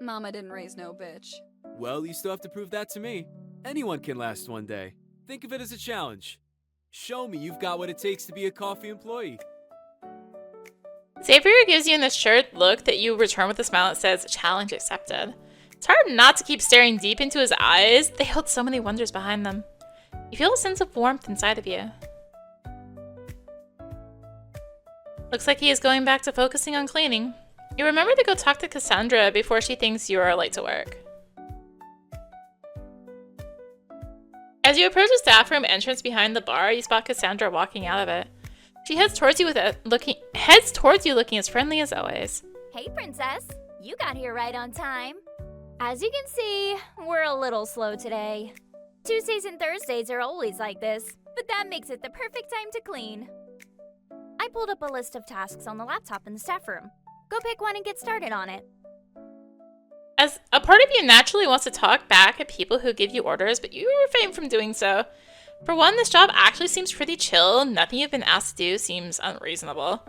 Speaker 2: Mama didn't raise no bitch.
Speaker 5: Well, you still have to prove that to me. Anyone can last one day. Think of it as a challenge. Show me you've got what it takes to be a coffee employee.
Speaker 1: Xavier gives you an assured look that you return with a smile that says, challenge accepted. It's hard not to keep staring deep into his eyes. They hold so many wonders behind them. You feel a sense of warmth inside of you. Looks like he is going back to focusing on cleaning. You remember to go talk to Cassandra before she thinks you are late to work. As you approach the staff room entrance behind the bar, you spot Cassandra walking out of it. She heads towards you looking as friendly as always.
Speaker 6: Hey, Princess. You got here right on time. As you can see, we're a little slow today. Tuesdays and Thursdays are always like this, but that makes it the perfect time to clean. I pulled up a list of tasks on the laptop in the staff room. Go pick one and get started on it.
Speaker 1: As a part of you naturally wants to talk back at people who give you orders, but you refrain from doing so. For one, this job actually seems pretty chill. Nothing you've been asked to do seems unreasonable.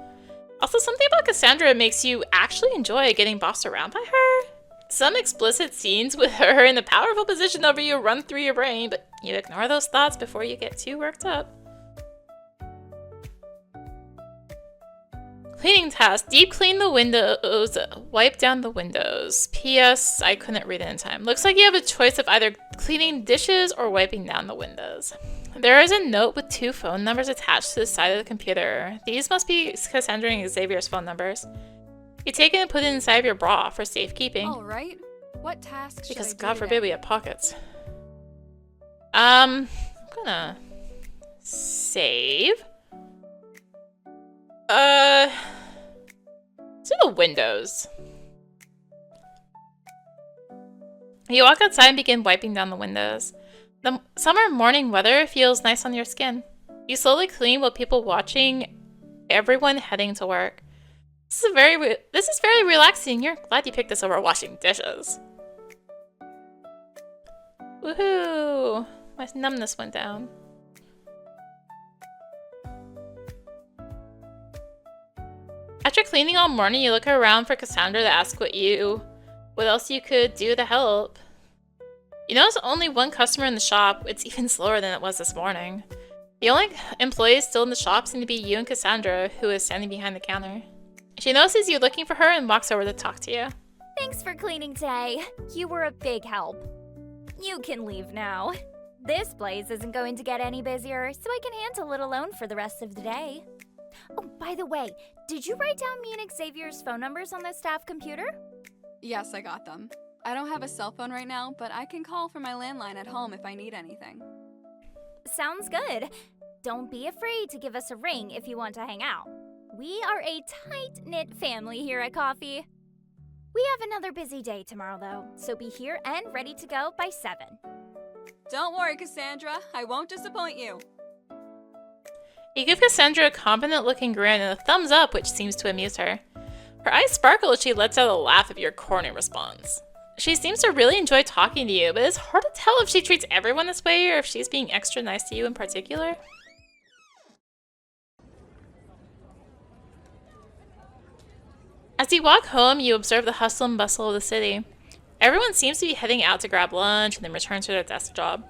Speaker 1: Also, something about Cassandra makes you actually enjoy getting bossed around by her. Some explicit scenes with her in a powerful position over you run through your brain, but you ignore those thoughts before you get too worked up. Cleaning task. Deep clean the windows. Wipe down the windows. P.S. I couldn't read it in time. Looks like you have a choice of either cleaning dishes or wiping down the windows. There is a note with 2 phone numbers attached to the side of the computer. These must be Cassandra and Xavier's phone numbers. You take it and put it inside of your bra for safekeeping.
Speaker 2: All right. What tasks
Speaker 1: Because
Speaker 2: should I
Speaker 1: God
Speaker 2: do
Speaker 1: forbid
Speaker 2: today?
Speaker 1: we have pockets. I'm gonna save. Let's do the windows. You walk outside and begin wiping down the windows. The summer morning weather feels nice on your skin. You slowly clean while people watching, everyone heading to work. This is very relaxing. You're glad you picked this over washing dishes. Woohoo! My numbness went down. After cleaning all morning, you look around for Cassandra to ask what else you could do to help. You notice only one customer in the shop. It's even slower than it was this morning. The only employees still in the shop seem to be you and Cassandra, who is standing behind the counter. She notices you looking for her and walks over to talk to you.
Speaker 6: Thanks for cleaning today. You were a big help. You can leave now. This place isn't going to get any busier, so I can handle it alone for the rest of the day. Oh, by the way, did you write down me and Xavier's phone numbers on the staff computer?
Speaker 2: Yes, I got them. I don't have a cell phone right now, but I can call from my landline at home if I need anything.
Speaker 6: Sounds good. Don't be afraid to give us a ring if you want to hang out. We are a tight-knit family here at Coffee. We have another busy day tomorrow, though, so be here and ready to go by 7.
Speaker 2: Don't worry, Cassandra. I won't disappoint you.
Speaker 1: You give Cassandra a confident-looking grin and a thumbs up, which seems to amuse her. Her eyes sparkle as she lets out a laugh at your corny response. She seems to really enjoy talking to you, but it's hard to tell if she treats everyone this way or if she's being extra nice to you in particular. As you walk home, you observe the hustle and bustle of the city. Everyone seems to be heading out to grab lunch and then return to their desk job.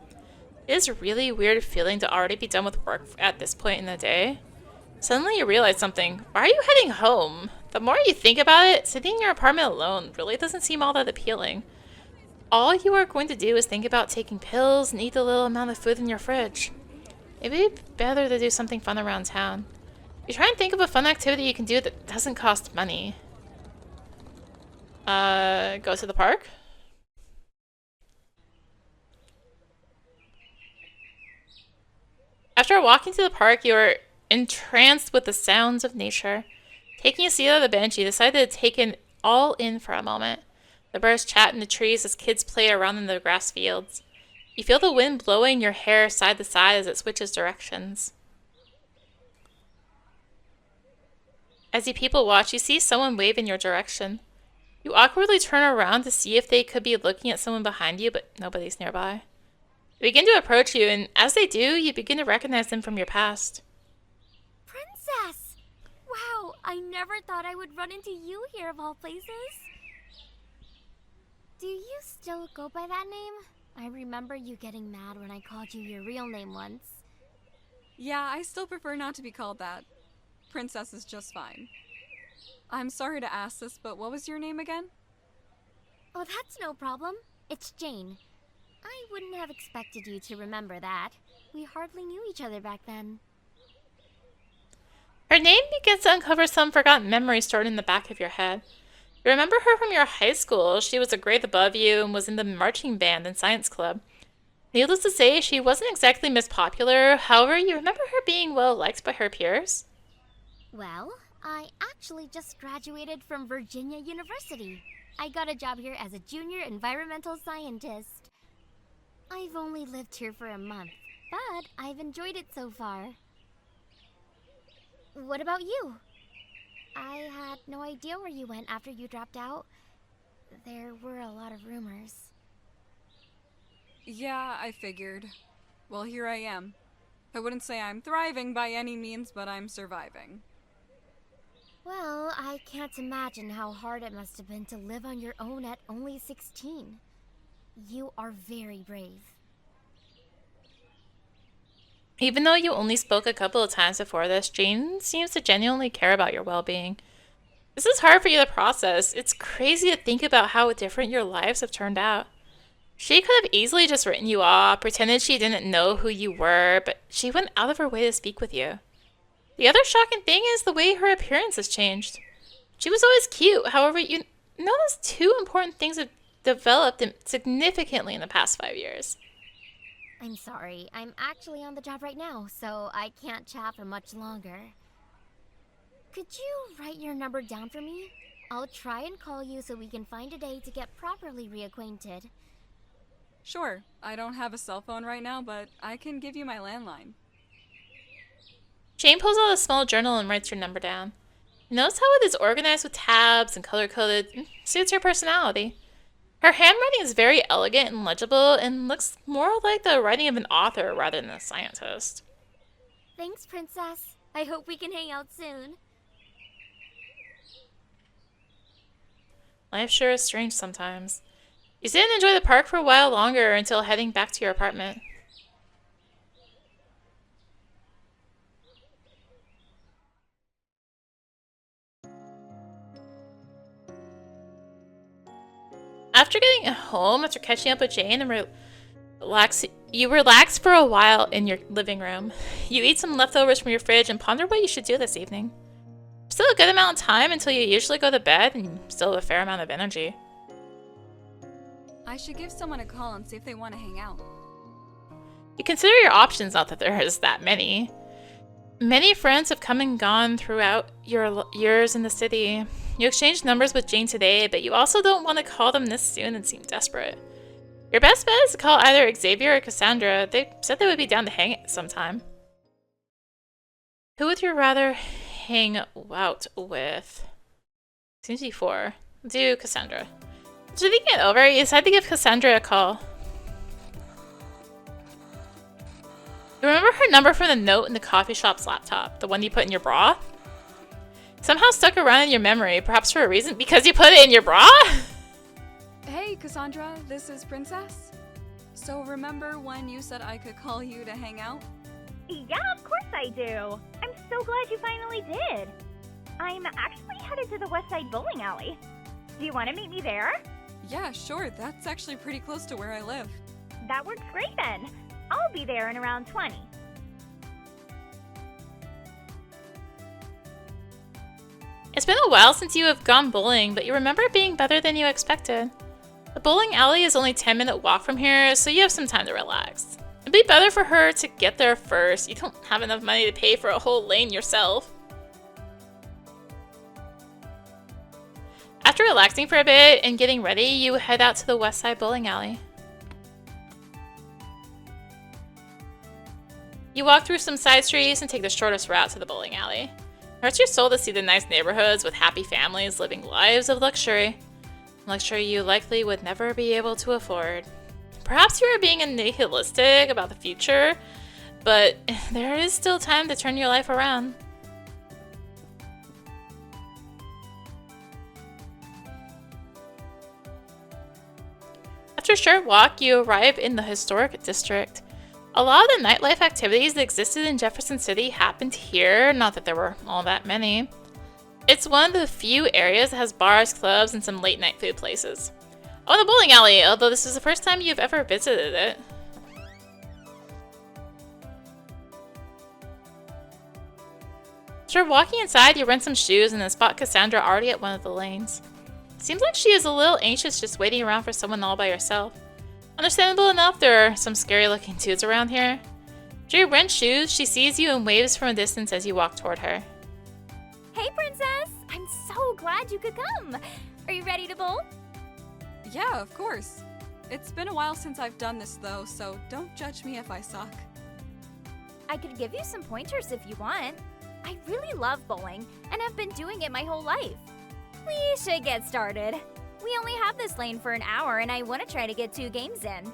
Speaker 1: It is a really weird feeling to already be done with work at this point in the day. Suddenly you realize something. Why are you heading home? The more you think about it, sitting in your apartment alone really doesn't seem all that appealing. All you are going to do is think about taking pills and eat the little amount of food in your fridge. It would be better to do something fun around town. You try and think of a fun activity you can do that doesn't cost money. Go to the park? After walking to the park, you are entranced with the sounds of nature. Taking a seat on the bench, you decide to take it all in for a moment. The birds chat in the trees as kids play around in the grass fields. You feel the wind blowing your hair side to side as it switches directions. As you people watch, you see someone wave in your direction. You awkwardly turn around to see if they could be looking at someone behind you, but nobody's nearby. They begin to approach you, and as they do, you begin to recognize them from your past.
Speaker 6: Princess! Wow, I never thought I would run into you here of all places. Do you still go by that name? I remember you getting mad when I called you your real name once.
Speaker 2: Yeah, I still prefer not to be called that. Princess is just fine. I'm sorry to ask this, but what was your name again?
Speaker 6: Oh, that's no problem. It's Jane. I wouldn't have expected you to remember that.
Speaker 4: We hardly knew each other back then.
Speaker 1: Her name begins to uncover some forgotten memories stored in the back of your head. You remember her from your high school. She was a grade above you and was in the marching band and science club. Needless to say, she wasn't exactly Miss Popular. However, you remember her being well liked by her peers.
Speaker 4: Well, I actually just graduated from Virginia University. I got a job here as a junior environmental scientist. I've only lived here for a month, but I've enjoyed it so far. What about you? I had no idea where you went after you dropped out. There were a lot of rumors.
Speaker 2: Yeah, I figured. Well, here I am. I wouldn't say I'm thriving by any means, but I'm surviving.
Speaker 4: Well, I can't imagine how hard it must have been to live on your own at only 16. You are very brave.
Speaker 1: Even though you only spoke a couple of times before this, Jane seems to genuinely care about your well-being. This is hard for you to process. It's crazy to think about how different your lives have turned out. She could have easily just written you off, pretended she didn't know who you were, but she went out of her way to speak with you. The other shocking thing is the way her appearance has changed. She was always cute, however, you notice two important things have developed significantly in the past 5 years.
Speaker 4: I'm sorry, I'm actually on the job right now, so I can't chat for much longer. Could you write your number down for me? I'll try and call you so we can find a day to get properly reacquainted.
Speaker 2: Sure, I don't have a cell phone right now, but I can give you my landline.
Speaker 1: Jane pulls out a small journal and writes your number down. Notice how it is organized with tabs and color-coded. Suits her personality. Her handwriting is very elegant and legible and looks more like the writing of an author rather than a scientist.
Speaker 4: Thanks, Princess. I hope we can hang out soon.
Speaker 1: Life sure is strange sometimes. You sit and enjoy the park for a while longer until heading back to your apartment. After getting home, after catching up with Jane and you relax for a while in your living room. You eat some leftovers from your fridge and ponder what you should do this evening. Still a good amount of time until you usually go to bed and still have a fair amount of energy.
Speaker 2: I should give someone a call and see if they want to hang out.
Speaker 1: You consider your options, not that there is that many. Many friends have come and gone throughout your years in the city. You exchanged numbers with Jane today, but you also don't want to call them this soon and seem desperate. Your best bet is to call either Xavier or Cassandra. They said they would be down to hang sometime. Who would you rather hang out with? Seems to be 4. Do Cassandra. After thinking it over, you decide to give Cassandra a call. You remember her number from the note in the coffee shop's laptop, the one you put in your bra? Somehow stuck around in your memory, perhaps for a reason, because you put it in your bra?
Speaker 2: Hey, Cassandra, this is Princess. So remember when you said I could call you to hang out?
Speaker 6: Yeah, of course I do. I'm so glad you finally did. I'm actually headed to the West Side Bowling Alley. Do you want to meet me there?
Speaker 2: Yeah, sure. That's actually pretty close to where I live.
Speaker 6: That works great then. I'll be there in around 20.
Speaker 1: It's been a while since you have gone bowling, but you remember it being better than you expected. The bowling alley is only a 10-minute walk from here, so you have some time to relax. It'd be better for her to get there first. You don't have enough money to pay for a whole lane yourself. After relaxing for a bit and getting ready, you head out to the West Side Bowling Alley. You walk through some side streets and take the shortest route to the bowling alley. It hurts your soul to see the nice neighborhoods with happy families living lives of luxury. Luxury you likely would never be able to afford. Perhaps you are being nihilistic about the future, but there is still time to turn your life around. After a short walk, you arrive in the historic district. A lot of the nightlife activities that existed in Jefferson City happened here, not that there were all that many. It's one of the few areas that has bars, clubs, and some late night food places. Oh, the bowling alley, although this is the first time you've ever visited it. After walking inside, you rent some shoes and then spot Cassandra already at one of the lanes. Seems like she is a little anxious just waiting around for someone all by herself. Understandable enough, there are some scary looking dudes around here. After you rent shoes, she sees you and waves from a distance as you walk toward her.
Speaker 6: Hey, Princess! I'm so glad you could come! Are you ready to bowl?
Speaker 2: Yeah, of course. It's been a while since I've done this though, so don't judge me if I suck.
Speaker 6: I could give you some pointers if you want. I really love bowling, and I've been doing it my whole life. We should get started. We only have this lane for an hour, and I want to try to get 2 games in.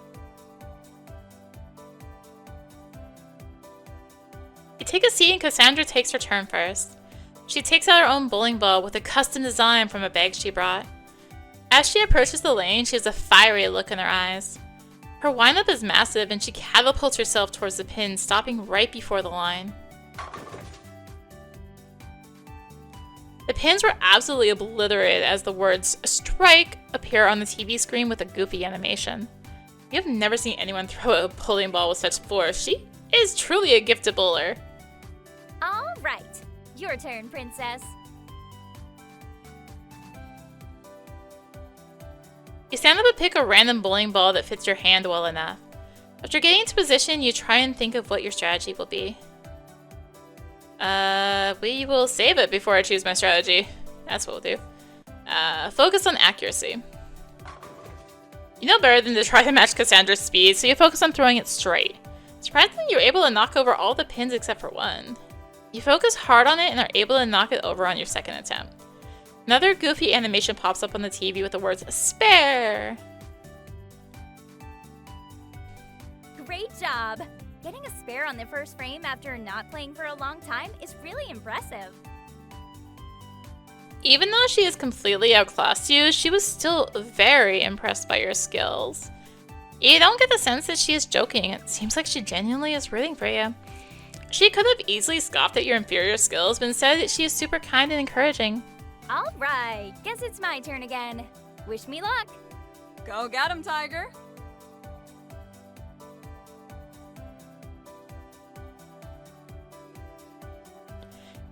Speaker 1: You take a seat and Cassandra takes her turn first. She takes out her own bowling ball with a custom design from a bag she brought. As she approaches the lane, she has a fiery look in her eyes. Her windup is massive and she catapults herself towards the pin, stopping right before the line. The pins were absolutely obliterated as the words "strike" appear on the TV screen with a goofy animation. You have never seen anyone throw a bowling ball with such force. She is truly a gifted bowler.
Speaker 6: All right, your turn, Princess.
Speaker 1: You stand up and pick a random bowling ball that fits your hand well enough. After getting into position, you try and think of what your strategy will be. We will save it before I choose my strategy. That's what we'll do. Focus on accuracy. You know better than to try to match Cassandra's speed, so you focus on throwing it straight. Surprisingly, you're able to knock over all the pins except for one. You focus hard on it and are able to knock it over on your second attempt. Another goofy animation pops up on the TV with the words "spare."
Speaker 6: Great job! Getting a spare on the first frame after not playing for a long time is really impressive.
Speaker 1: Even though she has completely outclassed you, she was still very impressed by your skills. You don't get the sense that she is joking. It seems like she genuinely is rooting for you. She could have easily scoffed at your inferior skills, but instead she is super kind and encouraging.
Speaker 6: Alright, guess it's my turn again. Wish me luck!
Speaker 2: Go get him, Tiger!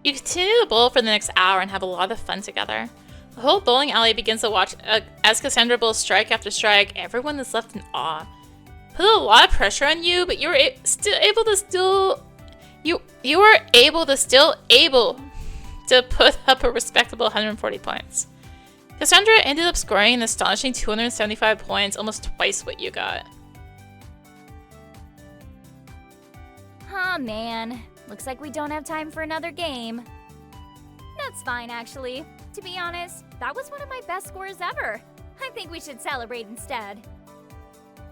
Speaker 1: You continue to bowl for the next hour and have a lot of fun together. The whole bowling alley begins to watch as Cassandra bowls strike after strike. Everyone is left in awe. Put a lot of pressure on you, but you were able to put up a respectable 140 points. Cassandra ended up scoring an astonishing 275 points, almost twice what you got.
Speaker 6: Aw, man. Looks like we don't have time for another game. That's fine, actually. To be honest, that was one of my best scores ever. I think we should celebrate instead.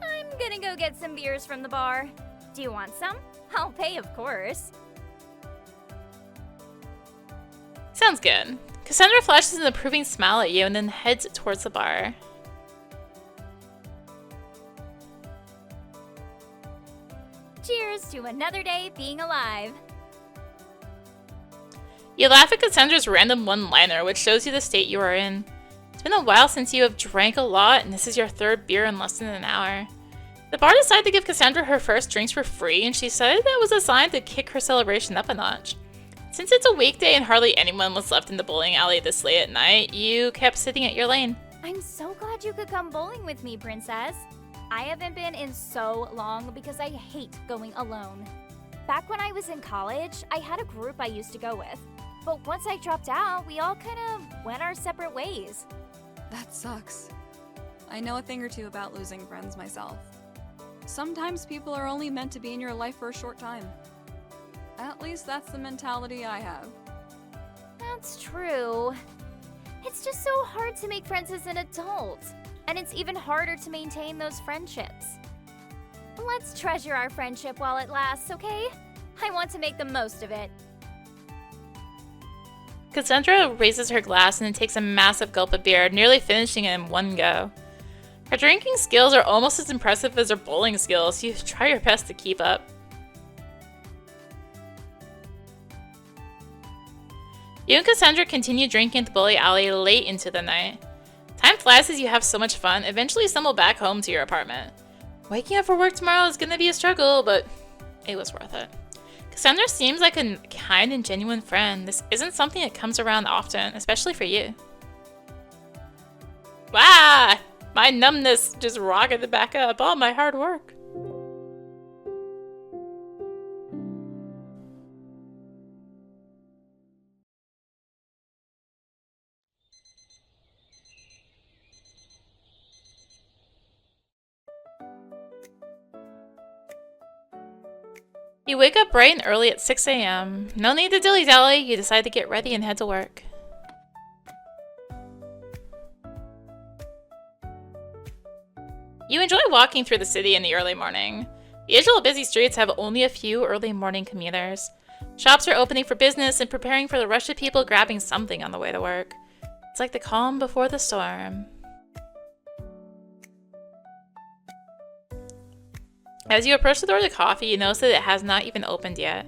Speaker 6: I'm gonna go get some beers from the bar. Do you want some? I'll pay, of course.
Speaker 1: Sounds good. Cassandra flashes an approving smile at you and then heads towards the bar.
Speaker 6: Cheers to another day being alive.
Speaker 1: You laugh at Cassandra's random one-liner, which shows you the state you are in. It's been a while since you have drank a lot, and this is your third beer in less than an hour. The bar decided to give Cassandra her first drinks for free, and she said that was a sign to kick her celebration up a notch. Since it's a weekday and hardly anyone was left in the bowling alley this late at night, you kept sitting at your lane.
Speaker 6: I'm so glad you could come bowling with me, Princess. I haven't been in so long because I hate going alone. Back when I was in college, I had a group I used to go with. But once I dropped out, we all kind of went our separate ways.
Speaker 2: That sucks. I know a thing or two about losing friends myself. Sometimes people are only meant to be in your life for a short time. At least that's the mentality I have.
Speaker 6: That's true. It's just so hard to make friends as an adult. And it's even harder to maintain those friendships. Let's treasure our friendship while it lasts, okay? I want to make the most of it.
Speaker 1: Cassandra raises her glass and then takes a massive gulp of beer, nearly finishing it in one go. Her drinking skills are almost as impressive as her bowling skills. You try your best to keep up. You and Cassandra continue drinking at the bowling alley late into the night. Time flies as you have so much fun, eventually stumble back home to your apartment. Waking up for work tomorrow is gonna be a struggle, but it was worth it. Cassandra seems like a kind and genuine friend. This isn't something that comes around often, especially for you. Wow! My numbness just rocketed back up. All my hard work. You wake up bright and early at 6 a.m. No need to dilly-dally, you decide to get ready and head to work. You enjoy walking through the city in the early morning. The usual busy streets have only a few early morning commuters. Shops are opening for business and preparing for the rush of people grabbing something on the way to work. It's like the calm before the storm. As you approach the door to coffee, you notice that it has not even opened yet.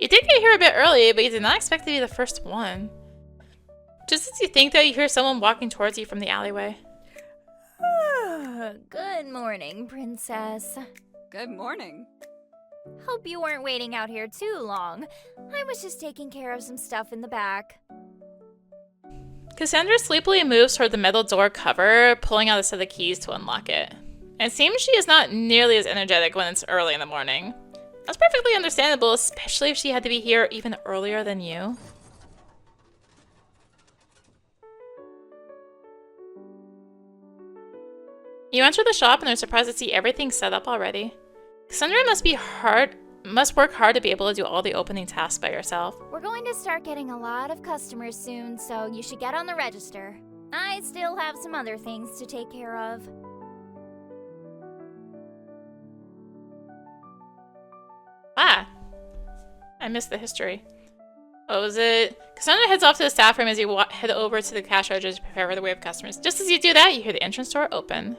Speaker 1: You did get here a bit early, but you did not expect to be the first one. Just as you think that, you hear someone walking towards you from the alleyway.
Speaker 6: Good morning, Princess.
Speaker 2: Good morning.
Speaker 6: Hope you weren't waiting out here too long. I was just taking care of some stuff in the back.
Speaker 1: Cassandra sleepily moves toward the metal door cover, pulling out a set of keys to unlock it. It seems she is not nearly as energetic when it's early in the morning. That's perfectly understandable, especially if she had to be here even earlier than you. You enter the shop and are surprised to see everything set up already. Cassandra must work hard to be able to do all the opening tasks by herself.
Speaker 6: We're going to start getting a lot of customers soon, so you should get on the register. I still have some other things to take care of.
Speaker 1: Ah, I missed the history. What was it? Cassandra heads off to the staff room as you head over to the cash register to prepare for the wave of customers. Just as you do that, you hear the entrance door open.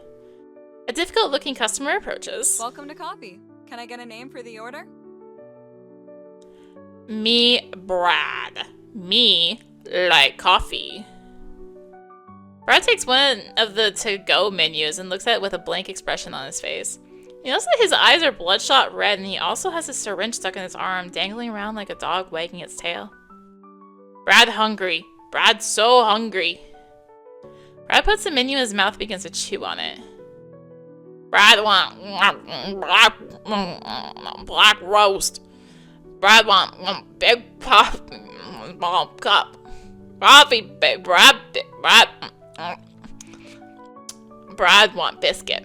Speaker 1: A difficult-looking customer approaches.
Speaker 2: Welcome to coffee. Can I get a name for the order?
Speaker 1: Me, Brad. Me, like coffee. Brad takes one of the to-go menus and looks at it with a blank expression on his face. You notice that his eyes are bloodshot red, and he also has a syringe stuck in his arm, dangling around like a dog wagging its tail. Brad hungry. Brad's so hungry. Brad puts the menu in his mouth and begins to chew on it. Brad want black roast. Brad want big pop, small cup. Coffee, big Brad want biscuit.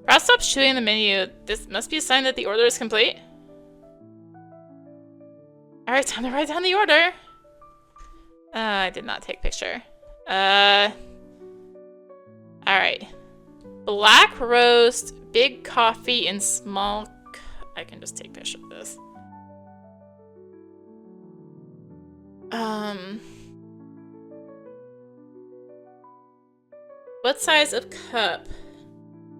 Speaker 1: Brad stops chewing the menu. This must be a sign that the order is complete. Alright, time to write down the order. I did not take picture. Alright. Black roast, big coffee, and small... I can just take picture of this. What size of cup?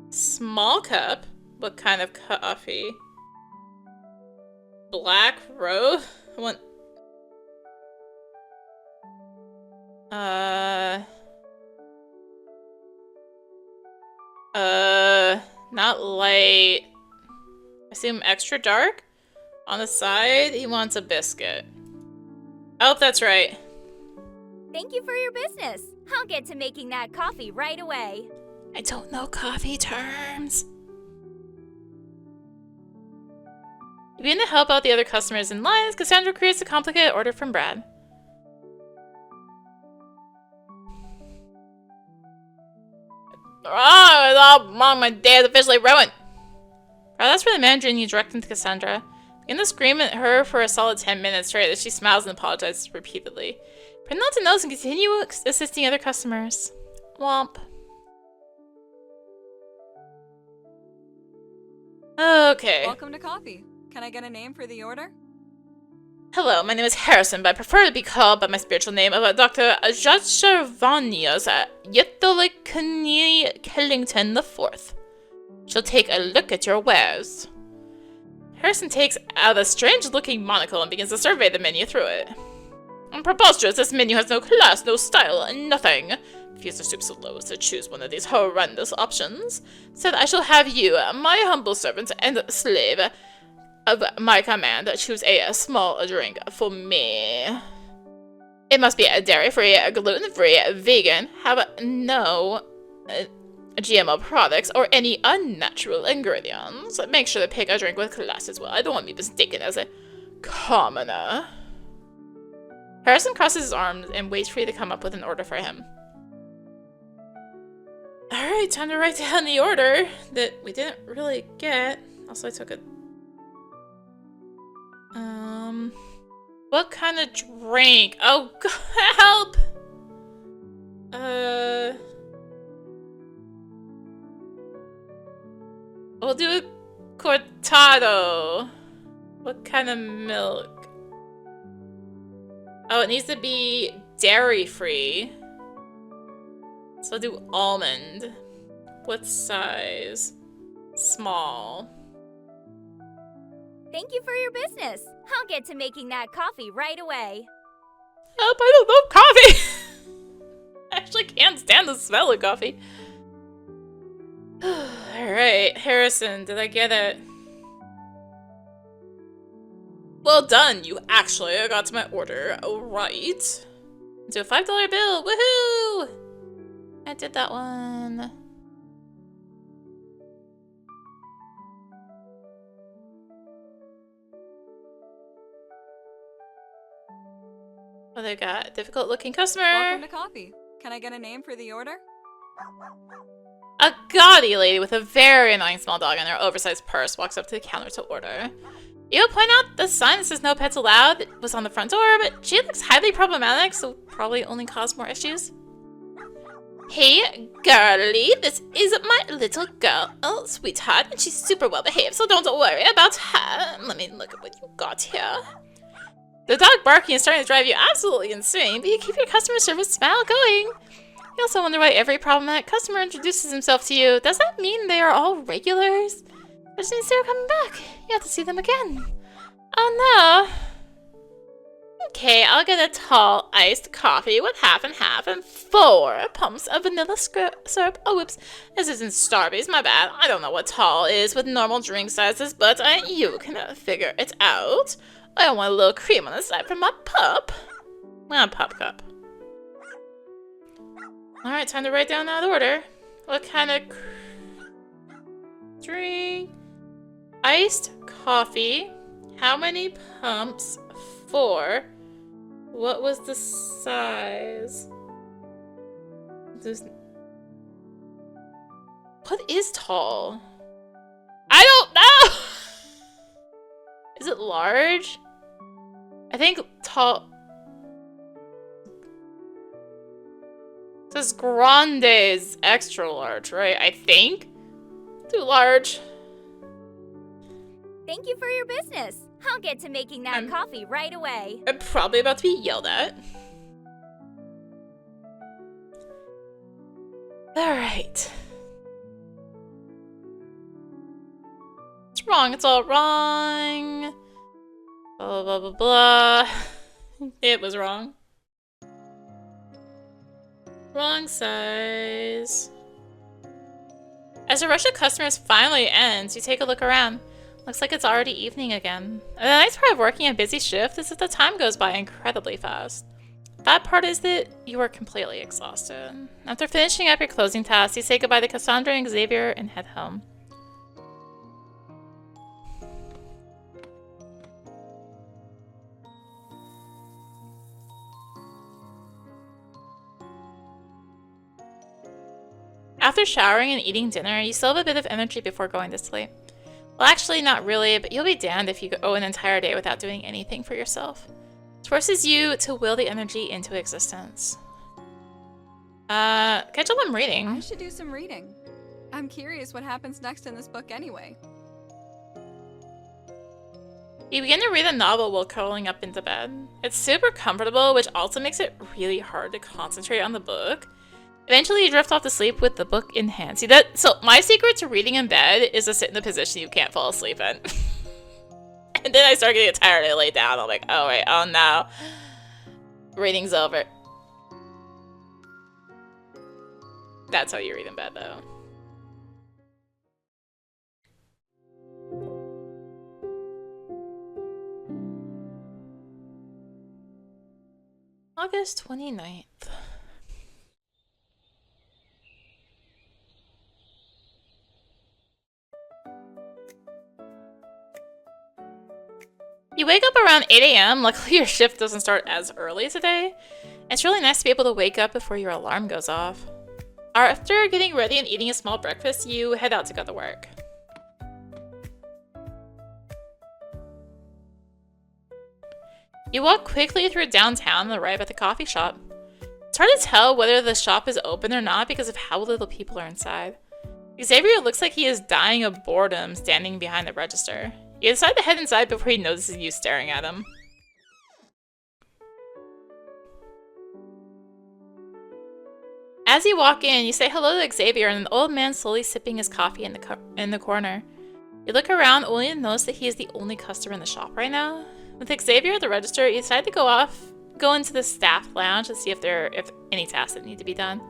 Speaker 1: Small cup? What kind of coffee? Black roast? What? Not light. I assume extra dark? On the side, he wants a biscuit. I hope that's right.
Speaker 6: Thank you for your business. I'll get to making that coffee right away.
Speaker 1: I don't know coffee terms. You begin to help out the other customers in line as Cassandra creates a complicated order from Brad. Oh, it's all wrong. My day is officially ruined. Brad asks for the manager and you direct him to Cassandra. Begin to scream at her for a solid 10 minutes straight as she smiles and apologizes repeatedly. Pretend not to notice and continue assisting other customers. Womp. Okay.
Speaker 2: Welcome to coffee. Can I get a name for the order?
Speaker 1: Hello, my name is Harrison, but I prefer to be called by my spiritual name of Dr. Ajacharvanias Yethalikani Killington IV. She'll take a look at your wares. Harrison takes out a strange-looking monocle and begins to survey the menu through it. Preposterous, this menu has no class, no style, and nothing. Refuse to stoop so low as to choose one of these horrendous options. Said I shall have you, my humble servant and slave, of my command, choose a small drink for me. It must be dairy-free, gluten-free, vegan, have no GMO products, or any unnatural ingredients. Make sure to pick a drink with class as well. I don't want to be mistaken as a commoner. Harrison crosses his arms and waits for you to come up with an order for him. Alright, time to write down the order that we didn't really get. Also, I took a... What kind of drink? Oh, God, help! We'll do a cortado. What kind of milk? Oh, it needs to be dairy-free. So I'll do almond. What size? Small.
Speaker 6: Thank you for your business. I'll get to making that coffee right away.
Speaker 1: Help, I don't love coffee! I actually can't stand the smell of coffee. Alright, Harrison, did I get it? Well done, you actually got to my order. Alright. Do a $5 bill, woohoo! I did that one. What I got? Difficult looking customer.
Speaker 2: Welcome to coffee. Can I get a name for the order?
Speaker 1: A gaudy lady with a very annoying small dog in her oversized purse walks up to the counter to order. You point out the sign that says no pets allowed that was on the front door, but she looks highly problematic, so probably only cause more issues. Hey, girlie, this is my little girl, oh, sweetheart, and she's super well behaved, so don't worry about her. Let me look at what you got here. The dog barking is starting to drive you absolutely insane, but you keep your customer service smile going. You also wonder why every problematic customer introduces himself to you. Does that mean they are all regulars? Which means they're coming back. You have to see them again. Oh no. Okay, I'll get a tall iced coffee with half and half and 4 pumps of vanilla syrup. Oh, whoops. This isn't Starbucks, my bad. I don't know what tall is with normal drink sizes, but you can figure it out. I want a little cream on the side for my pup. My pup cup. Alright, time to write down that order. What kind of drink? Iced coffee. How many pumps? 4. What was the size? What is tall? I don't know! Is it large? I think tall... It says grande is extra large, right? I think? Too large.
Speaker 6: Thank you for your business. I'll get to making that coffee right away.
Speaker 1: I'm probably about to be yelled at. Alright. It's wrong, it's all wrong. Blah, blah, blah, blah. It was wrong. Wrong size. As the rush of customers finally ends, you take a look around. Looks like it's already evening again. And the nice part of working a busy shift is that the time goes by incredibly fast. Bad part is that you are completely exhausted. After finishing up your closing tasks, you say goodbye to Cassandra and Xavier and head home. After showering and eating dinner, you still have a bit of energy before going to sleep. Well, actually, not really, but you'll be damned if you go an entire day without doing anything for yourself. It forces you to will the energy into existence. Catch up on reading.
Speaker 2: I should do some reading. I'm curious what happens next in this book anyway.
Speaker 1: You begin to read a novel while curling up into bed. It's super comfortable, which also makes it really hard to concentrate on the book. Eventually, you drift off to sleep with the book in hand. See that? So my secret to reading in bed is to sit in the position you can't fall asleep in. And then I start getting tired and I lay down. I'm like, oh wait, oh no. Reading's over. That's how you read in bed, though. August 29th. You wake up around 8 a.m. Luckily, your shift doesn't start as early today. It's really nice to be able to wake up before your alarm goes off. After getting ready and eating a small breakfast, you head out to go to work. You walk quickly through downtown and arrive at the coffee shop. It's hard to tell whether the shop is open or not because of how little people are inside. Xavier looks like he is dying of boredom standing behind the register. You decide to head inside before he notices you staring at him. As you walk in, you say hello to Xavier and an old man slowly sipping his coffee in the corner. You look around only to notice that he is the only customer in the shop right now. With Xavier at the register, you decide to go into the staff lounge to see if any tasks that need to be done.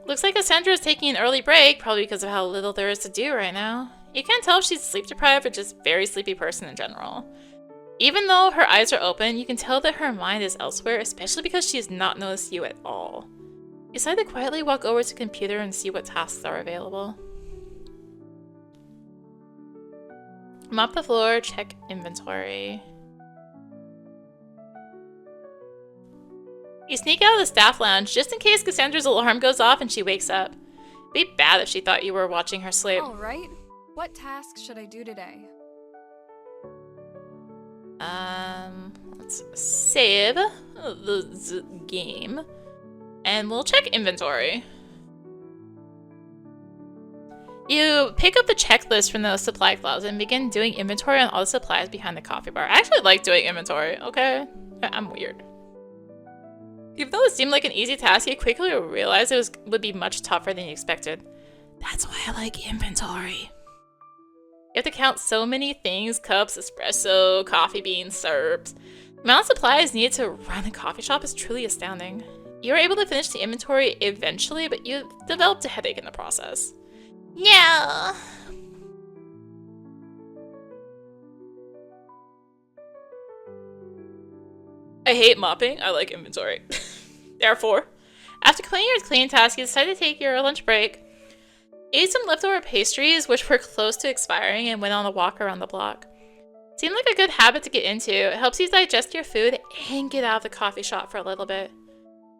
Speaker 1: Looks like Cassandra is taking an early break, probably because of how little there is to do right now. You can't tell if she's sleep deprived or just a very sleepy person in general. Even though her eyes are open, you can tell that her mind is elsewhere, especially because she has not noticed you at all. You decide to quietly walk over to the computer and see what tasks are available. Mop the floor, check inventory. You sneak out of the staff lounge just in case Cassandra's alarm goes off and she wakes up. It'd be bad if she thought you were watching her sleep.
Speaker 2: Alright, what tasks should I do today?
Speaker 1: Let's save the game. And we'll check inventory. You pick up the checklist from the supply closet and begin doing inventory on all the supplies behind the coffee bar. I actually like doing inventory, okay? I'm weird. Even though it seemed like an easy task, you quickly realized would be much tougher than you expected. That's why I like inventory. You have to count so many things: cups, espresso, coffee beans, syrups. The amount of supplies needed to run a coffee shop is truly astounding. You were able to finish the inventory eventually, but you developed a headache in the process. No. I hate mopping. I like inventory. Therefore, after completing your cleaning task, you decide to take your lunch break. Ate some leftover pastries, which were close to expiring, and went on a walk around the block. Seemed like a good habit to get into. It helps you digest your food and get out of the coffee shop for a little bit.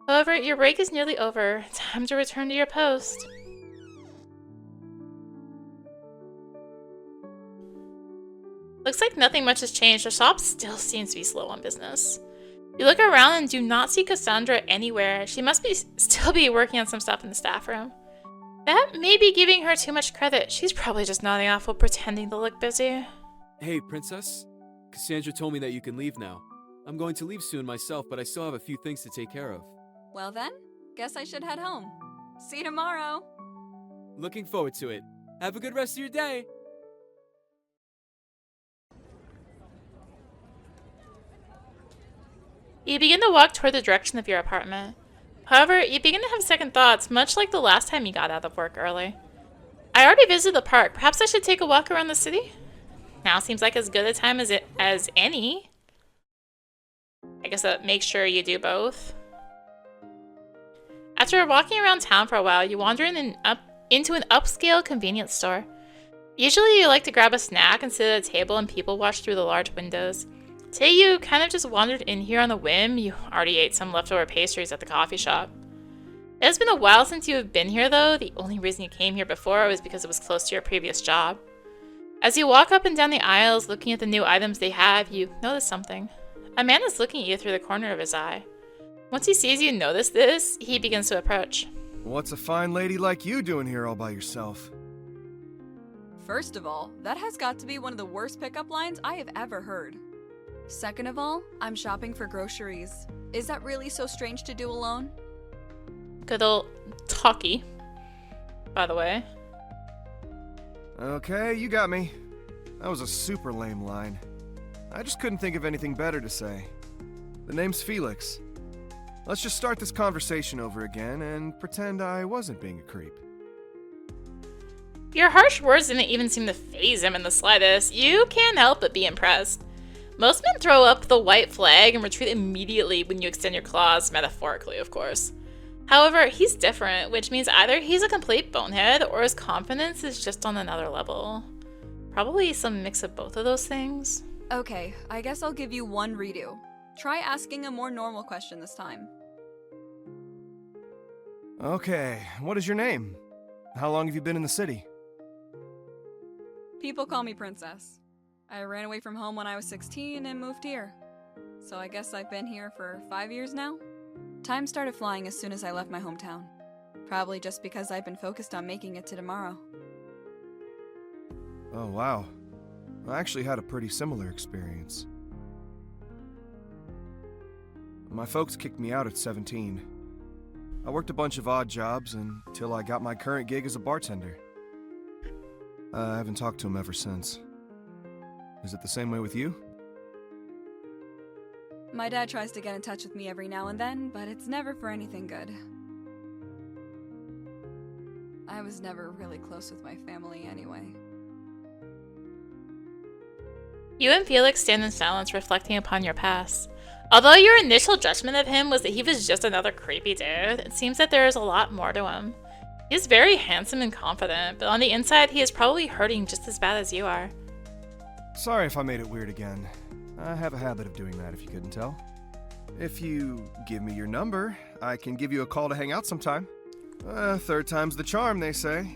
Speaker 1: However, your break is nearly over. Time to return to your post. Looks like nothing much has changed. The shop still seems to be slow on business. You look around and do not see Cassandra anywhere. She must still be working on some stuff in the staff room. That may be giving her too much credit. She's probably just nodding off while pretending to look busy.
Speaker 5: Hey, Princess. Cassandra told me that you can leave now. I'm going to leave soon myself, but I still have a few things to take care of.
Speaker 2: Well then, guess I should head home. See you tomorrow.
Speaker 5: Looking forward to it. Have a good rest of your day.
Speaker 1: You begin to walk toward the direction of your apartment. However, you begin to have second thoughts, much like the last time you got out of work early. I already visited the park. Perhaps I should take a walk around the city? Now seems like as good a time as any. I guess that makes sure you do both. After walking around town for a while, you wander into an upscale convenience store. Usually you like to grab a snack and sit at a table and people watch through the large windows. Today you kind of just wandered in here on a whim. You already ate some leftover pastries at the coffee shop. It has been a while since you have been here though. The only reason you came here before was because it was close to your previous job. As you walk up and down the aisles looking at the new items they have, you notice something. A man is looking at you through the corner of his eye. Once he sees you notice this, he begins to approach.
Speaker 7: What's a fine lady like you doing here all by yourself?
Speaker 2: First of all, that has got to be one of the worst pickup lines I have ever heard. Second of all, I'm shopping for groceries. Is that really so strange to do alone?
Speaker 1: Good old talkie, by the way.
Speaker 7: Okay, you got me. That was a super lame line. I just couldn't think of anything better to say. The name's Felix. Let's just start this conversation over again and pretend I wasn't being a creep.
Speaker 1: Your harsh words didn't even seem to faze him in the slightest. You can't help but be impressed. Most men throw up the white flag and retreat immediately when you extend your claws, metaphorically, of course. However, he's different, which means either he's a complete bonehead or his confidence is just on another level. Probably some mix of both of those things.
Speaker 2: Okay, I guess I'll give you one redo. Try asking a more normal question this time.
Speaker 7: Okay, what is your name? How long have you been in the city?
Speaker 2: People call me Princess. I ran away from home when I was 16 and moved here. So I guess I've been here for 5 years now? Time started flying as soon as I left my hometown. Probably just because I've been focused on making it to tomorrow.
Speaker 7: Oh, wow. I actually had a pretty similar experience. My folks kicked me out at 17. I worked a bunch of odd jobs until I got my current gig as a bartender. I haven't talked to him ever since. Is it the same way with you?
Speaker 2: My dad tries to get in touch with me every now and then, but it's never for anything good. I was never really close with my family anyway.
Speaker 1: You and Felix stand in silence, reflecting upon your past. Although your initial judgment of him was that he was just another creepy dude, it seems that there is a lot more to him. He is very handsome and confident, but on the inside he is probably hurting just as bad as you are.
Speaker 7: Sorry if I made it weird again. I have a habit of doing that, if you couldn't tell. If you give me your number, I can give you a call to hang out sometime. Third time's the charm, they say.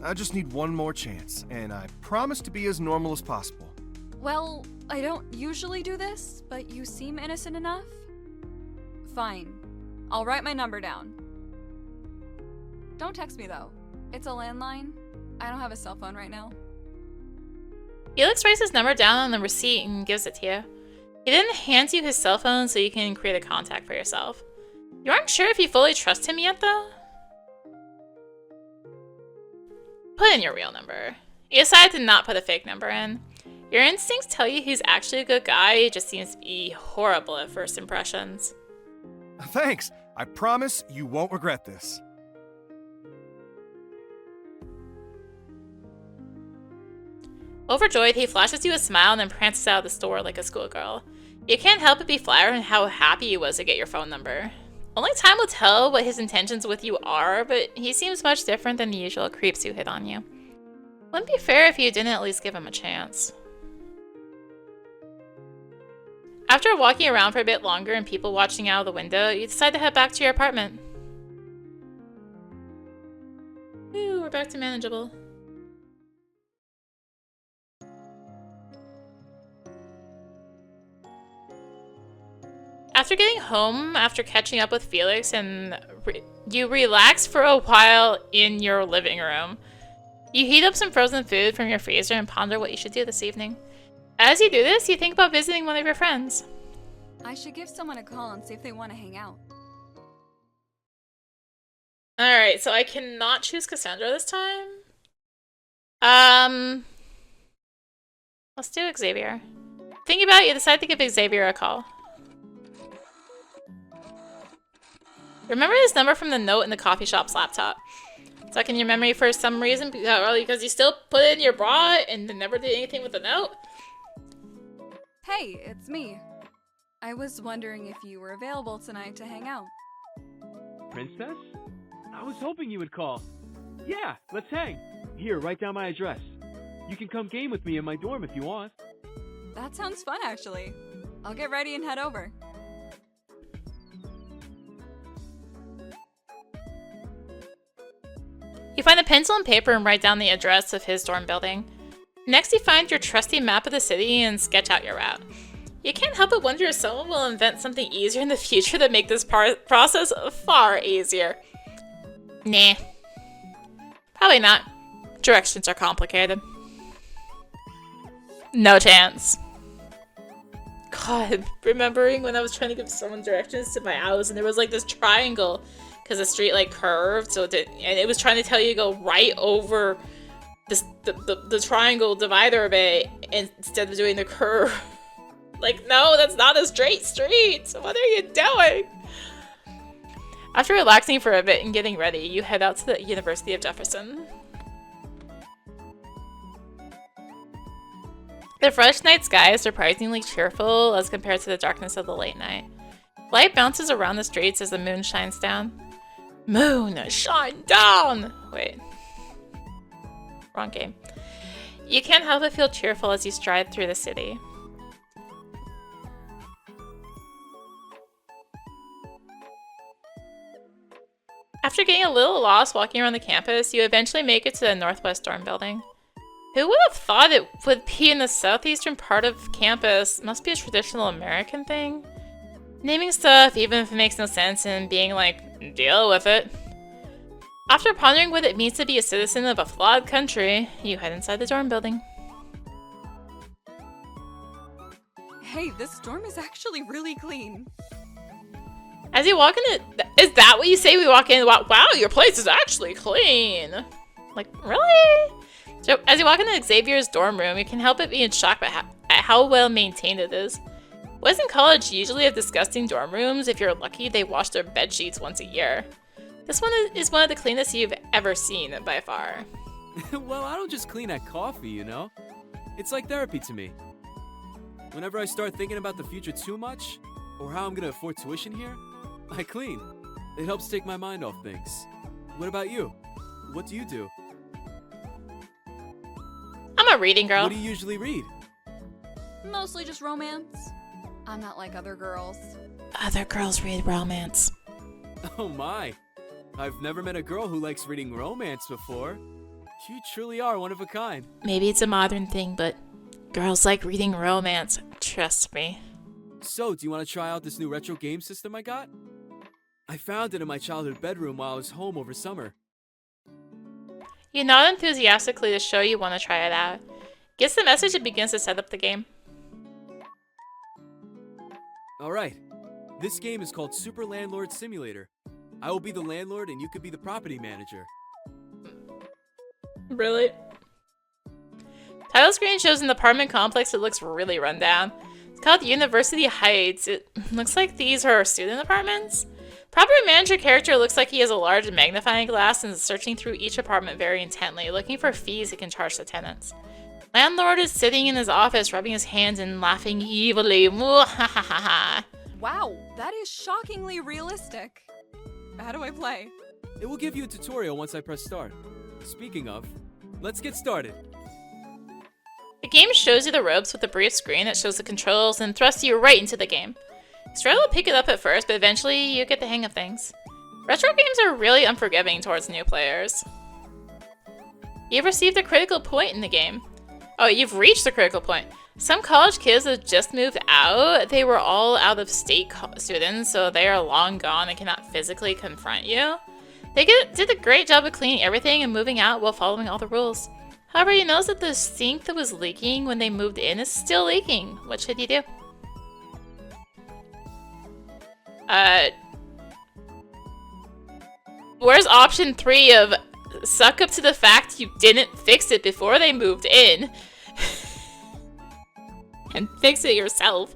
Speaker 7: I just need one more chance, and I promise to be as normal as possible.
Speaker 2: Well, I don't usually do this, but you seem innocent enough. Fine. I'll write my number down. Don't text me though. It's a landline. I don't have a cell phone right now.
Speaker 1: Felix writes his number down on the receipt and gives it to you. He then hands you his cell phone so you can create a contact for yourself. You aren't sure if you fully trust him yet though? Put in your real number. You decide to not put a fake number in. Your instincts tell you he's actually a good guy, he just seems to be horrible at first impressions.
Speaker 7: Thanks! I promise you won't regret this.
Speaker 1: Overjoyed, he flashes you a smile and then prances out of the store like a schoolgirl. You can't help but be flattered in how happy he was to get your phone number. Only time will tell what his intentions with you are, but he seems much different than the usual creeps who hit on you. Wouldn't be fair if you didn't at least give him a chance. After walking around for a bit longer and people watching out of the window, you decide to head back to your apartment. Ooh, we're back to manageable. After getting home, after catching up with Felix, and you relax for a while in your living room. You heat up some frozen food from your freezer and ponder what you should do this evening. As you do this, you think about visiting one of your friends.
Speaker 2: I should give someone a call and see if they want to hang out.
Speaker 1: Alright, so I cannot choose Cassandra this time. Let's do Xavier. Thinking about it, you decide to give Xavier a call. Remember his number from the note in the coffee shop's laptop. Stuck in your memory for some reason, because you still put it in your bra and then never did anything with the note?
Speaker 2: Hey, it's me. I was wondering if you were available tonight to hang out.
Speaker 8: Princess? I was hoping you would call. Yeah, let's hang. Here, write down my address. You can come game with me in my dorm if you want.
Speaker 2: That sounds fun, actually. I'll get ready and head over.
Speaker 1: You find a pencil and paper and write down the address of his dorm building. Next, you find your trusty map of the city and sketch out your route. You can't help but wonder if someone will invent something easier in the future to make this process far easier. Nah. Probably not. Directions are complicated. No chance. God, remembering when I was trying to give someone directions to my house and there was like this triangle because the street like curved, so and it was trying to tell you to go right over this the triangle divider of it instead of doing the curve. Like, no, that's not a straight street. So what are you doing? After relaxing for a bit and getting ready, you head out to the University of Jefferson. The fresh night sky is surprisingly cheerful as compared to the darkness of the late night. Light bounces around the streets as the moon shines down. Moon, shine down! Wait. Wrong game. You can't help but feel cheerful as you stride through the city. After getting a little lost walking around the campus, you eventually make it to the Northwest Dorm Building. Who would have thought it would be in the southeastern part of campus? Must be a traditional American thing. Naming stuff, even if it makes no sense, and being like, deal with it. After pondering what it means to be a citizen of a flawed country, you head inside the dorm building.
Speaker 2: Hey, this dorm is actually really clean.
Speaker 1: As you walk in, is that what you say we walk in? Wow, your place is actually clean. Like, really? So, as you walk into Xavier's dorm room, you can help but be in shock at how well maintained it is. Boys in college usually have disgusting dorm rooms. If you're lucky, they wash their bed sheets once a year. This one is one of the cleanest you've ever seen, by far.
Speaker 5: Well, I don't just clean at coffee, you know? It's like therapy to me. Whenever I start thinking about the future too much, or how I'm gonna afford tuition here, I clean. It helps take my mind off things. What about you? What do you do?
Speaker 1: I'm a reading girl.
Speaker 5: What do you usually read?
Speaker 2: Mostly just romance. I'm not like other girls.
Speaker 1: Other girls read romance.
Speaker 5: Oh my. I've never met a girl who likes reading romance before. You truly are one of a kind.
Speaker 1: Maybe it's a modern thing, but girls like reading romance. Trust me.
Speaker 5: So, do you want to try out this new retro game system I got? I found it in my childhood bedroom while I was home over summer.
Speaker 1: You nod enthusiastically to show you want to try it out. Gets the message and begins to set up the game.
Speaker 5: Alright, this game is called Super Landlord Simulator. I will be the landlord and you could be the property manager.
Speaker 1: Really? Title screen shows an apartment complex that looks really run down. It's called University Heights. It looks like these are student apartments. Property manager character looks like he has a large magnifying glass and is searching through each apartment very intently, looking for fees he can charge the tenants. Landlord is sitting in his office, rubbing his hands and laughing evilly.
Speaker 2: Wow, that is shockingly realistic. How do I play?
Speaker 5: It will give you a tutorial once I press start. Speaking of, let's get started.
Speaker 1: The game shows you the ropes with a brief screen that shows the controls and thrusts you right into the game. You struggle to pick it up at first, but eventually you get the hang of things. Retro games are really unforgiving towards new players. You've received a critical point in the game. Oh, you've reached the critical point. Some college kids have just moved out. They were all out-of-state students, so they are long gone and cannot physically confront you. They did a great job of cleaning everything and moving out while following all the rules. However, you notice that the sink that was leaking when they moved in is still leaking. What should you do? Where's option 3 of suck up to the fact you didn't fix it before they moved in? And fix it yourself.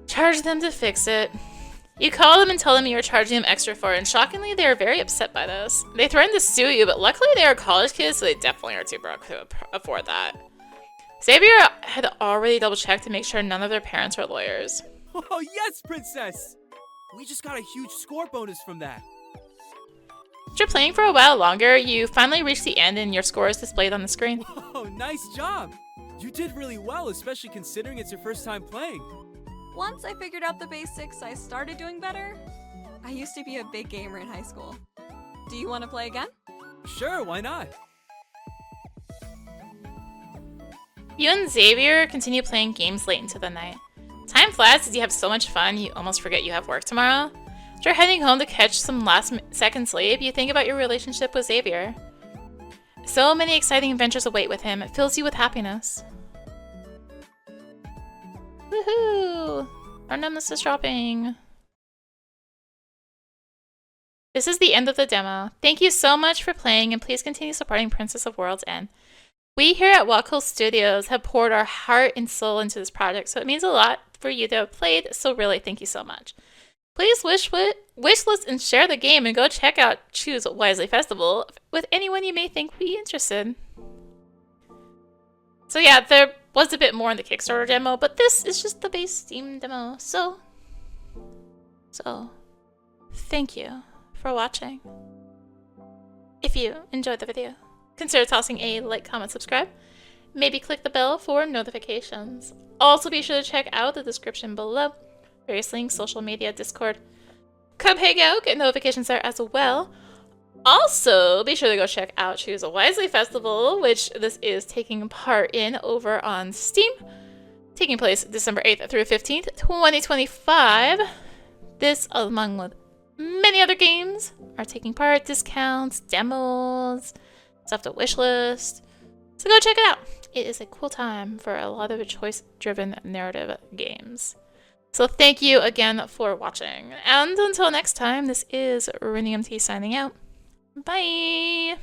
Speaker 1: Charge them to fix it. You call them and tell them you are charging them extra for it, and shockingly, they are very upset by this. They threaten to sue you, but luckily they are college kids, so they definitely are too broke to afford that. Xavier had already double-checked to make sure none of their parents are lawyers.
Speaker 5: Oh, yes, princess! We just got a huge score bonus from that.
Speaker 1: After playing for a while longer, you finally reach the end and your score is displayed on the screen.
Speaker 5: Whoa, nice job! You did really well, especially considering it's your first time playing.
Speaker 2: Once I figured out the basics, I started doing better. I used to be a big gamer in high school. Do you want to play again?
Speaker 5: Sure, why not?
Speaker 1: You and Xavier continue playing games late into the night. Time flies as you have so much fun, you almost forget you have work tomorrow. After heading home to catch some last-second sleep, you think about your relationship with Xavier. So many exciting adventures await with him, it fills you with happiness. Woohoo! Our numbness is dropping. This is the end of the demo. Thank you so much for playing, and please continue supporting Princess of Worlds End. We here at Waco Studios have poured our heart and soul into this project, so it means a lot for you to have played, so really thank you so much. Please wish list and share the game and go check out Choose Wisely Festival with anyone you may think would be interested. So yeah, there was a bit more in the Kickstarter demo, but this is just the base Steam demo. So thank you for watching. If you enjoyed the video, consider tossing a like, comment, subscribe. Maybe click the bell for notifications. Also be sure to check out the description below. Various links, social media, Discord. Come hang out, get notifications there as well. Also, be sure to go check out Choose Wisely Festival, which this is taking part in over on Steam. Taking place December 8th through 15th, 2025. This, along with many other games, are taking part. Discounts, demos, stuff to wishlist. So go check it out. It is a cool time for a lot of choice-driven narrative games. So thank you again for watching. And until next time, this is rinimt signing out. Bye!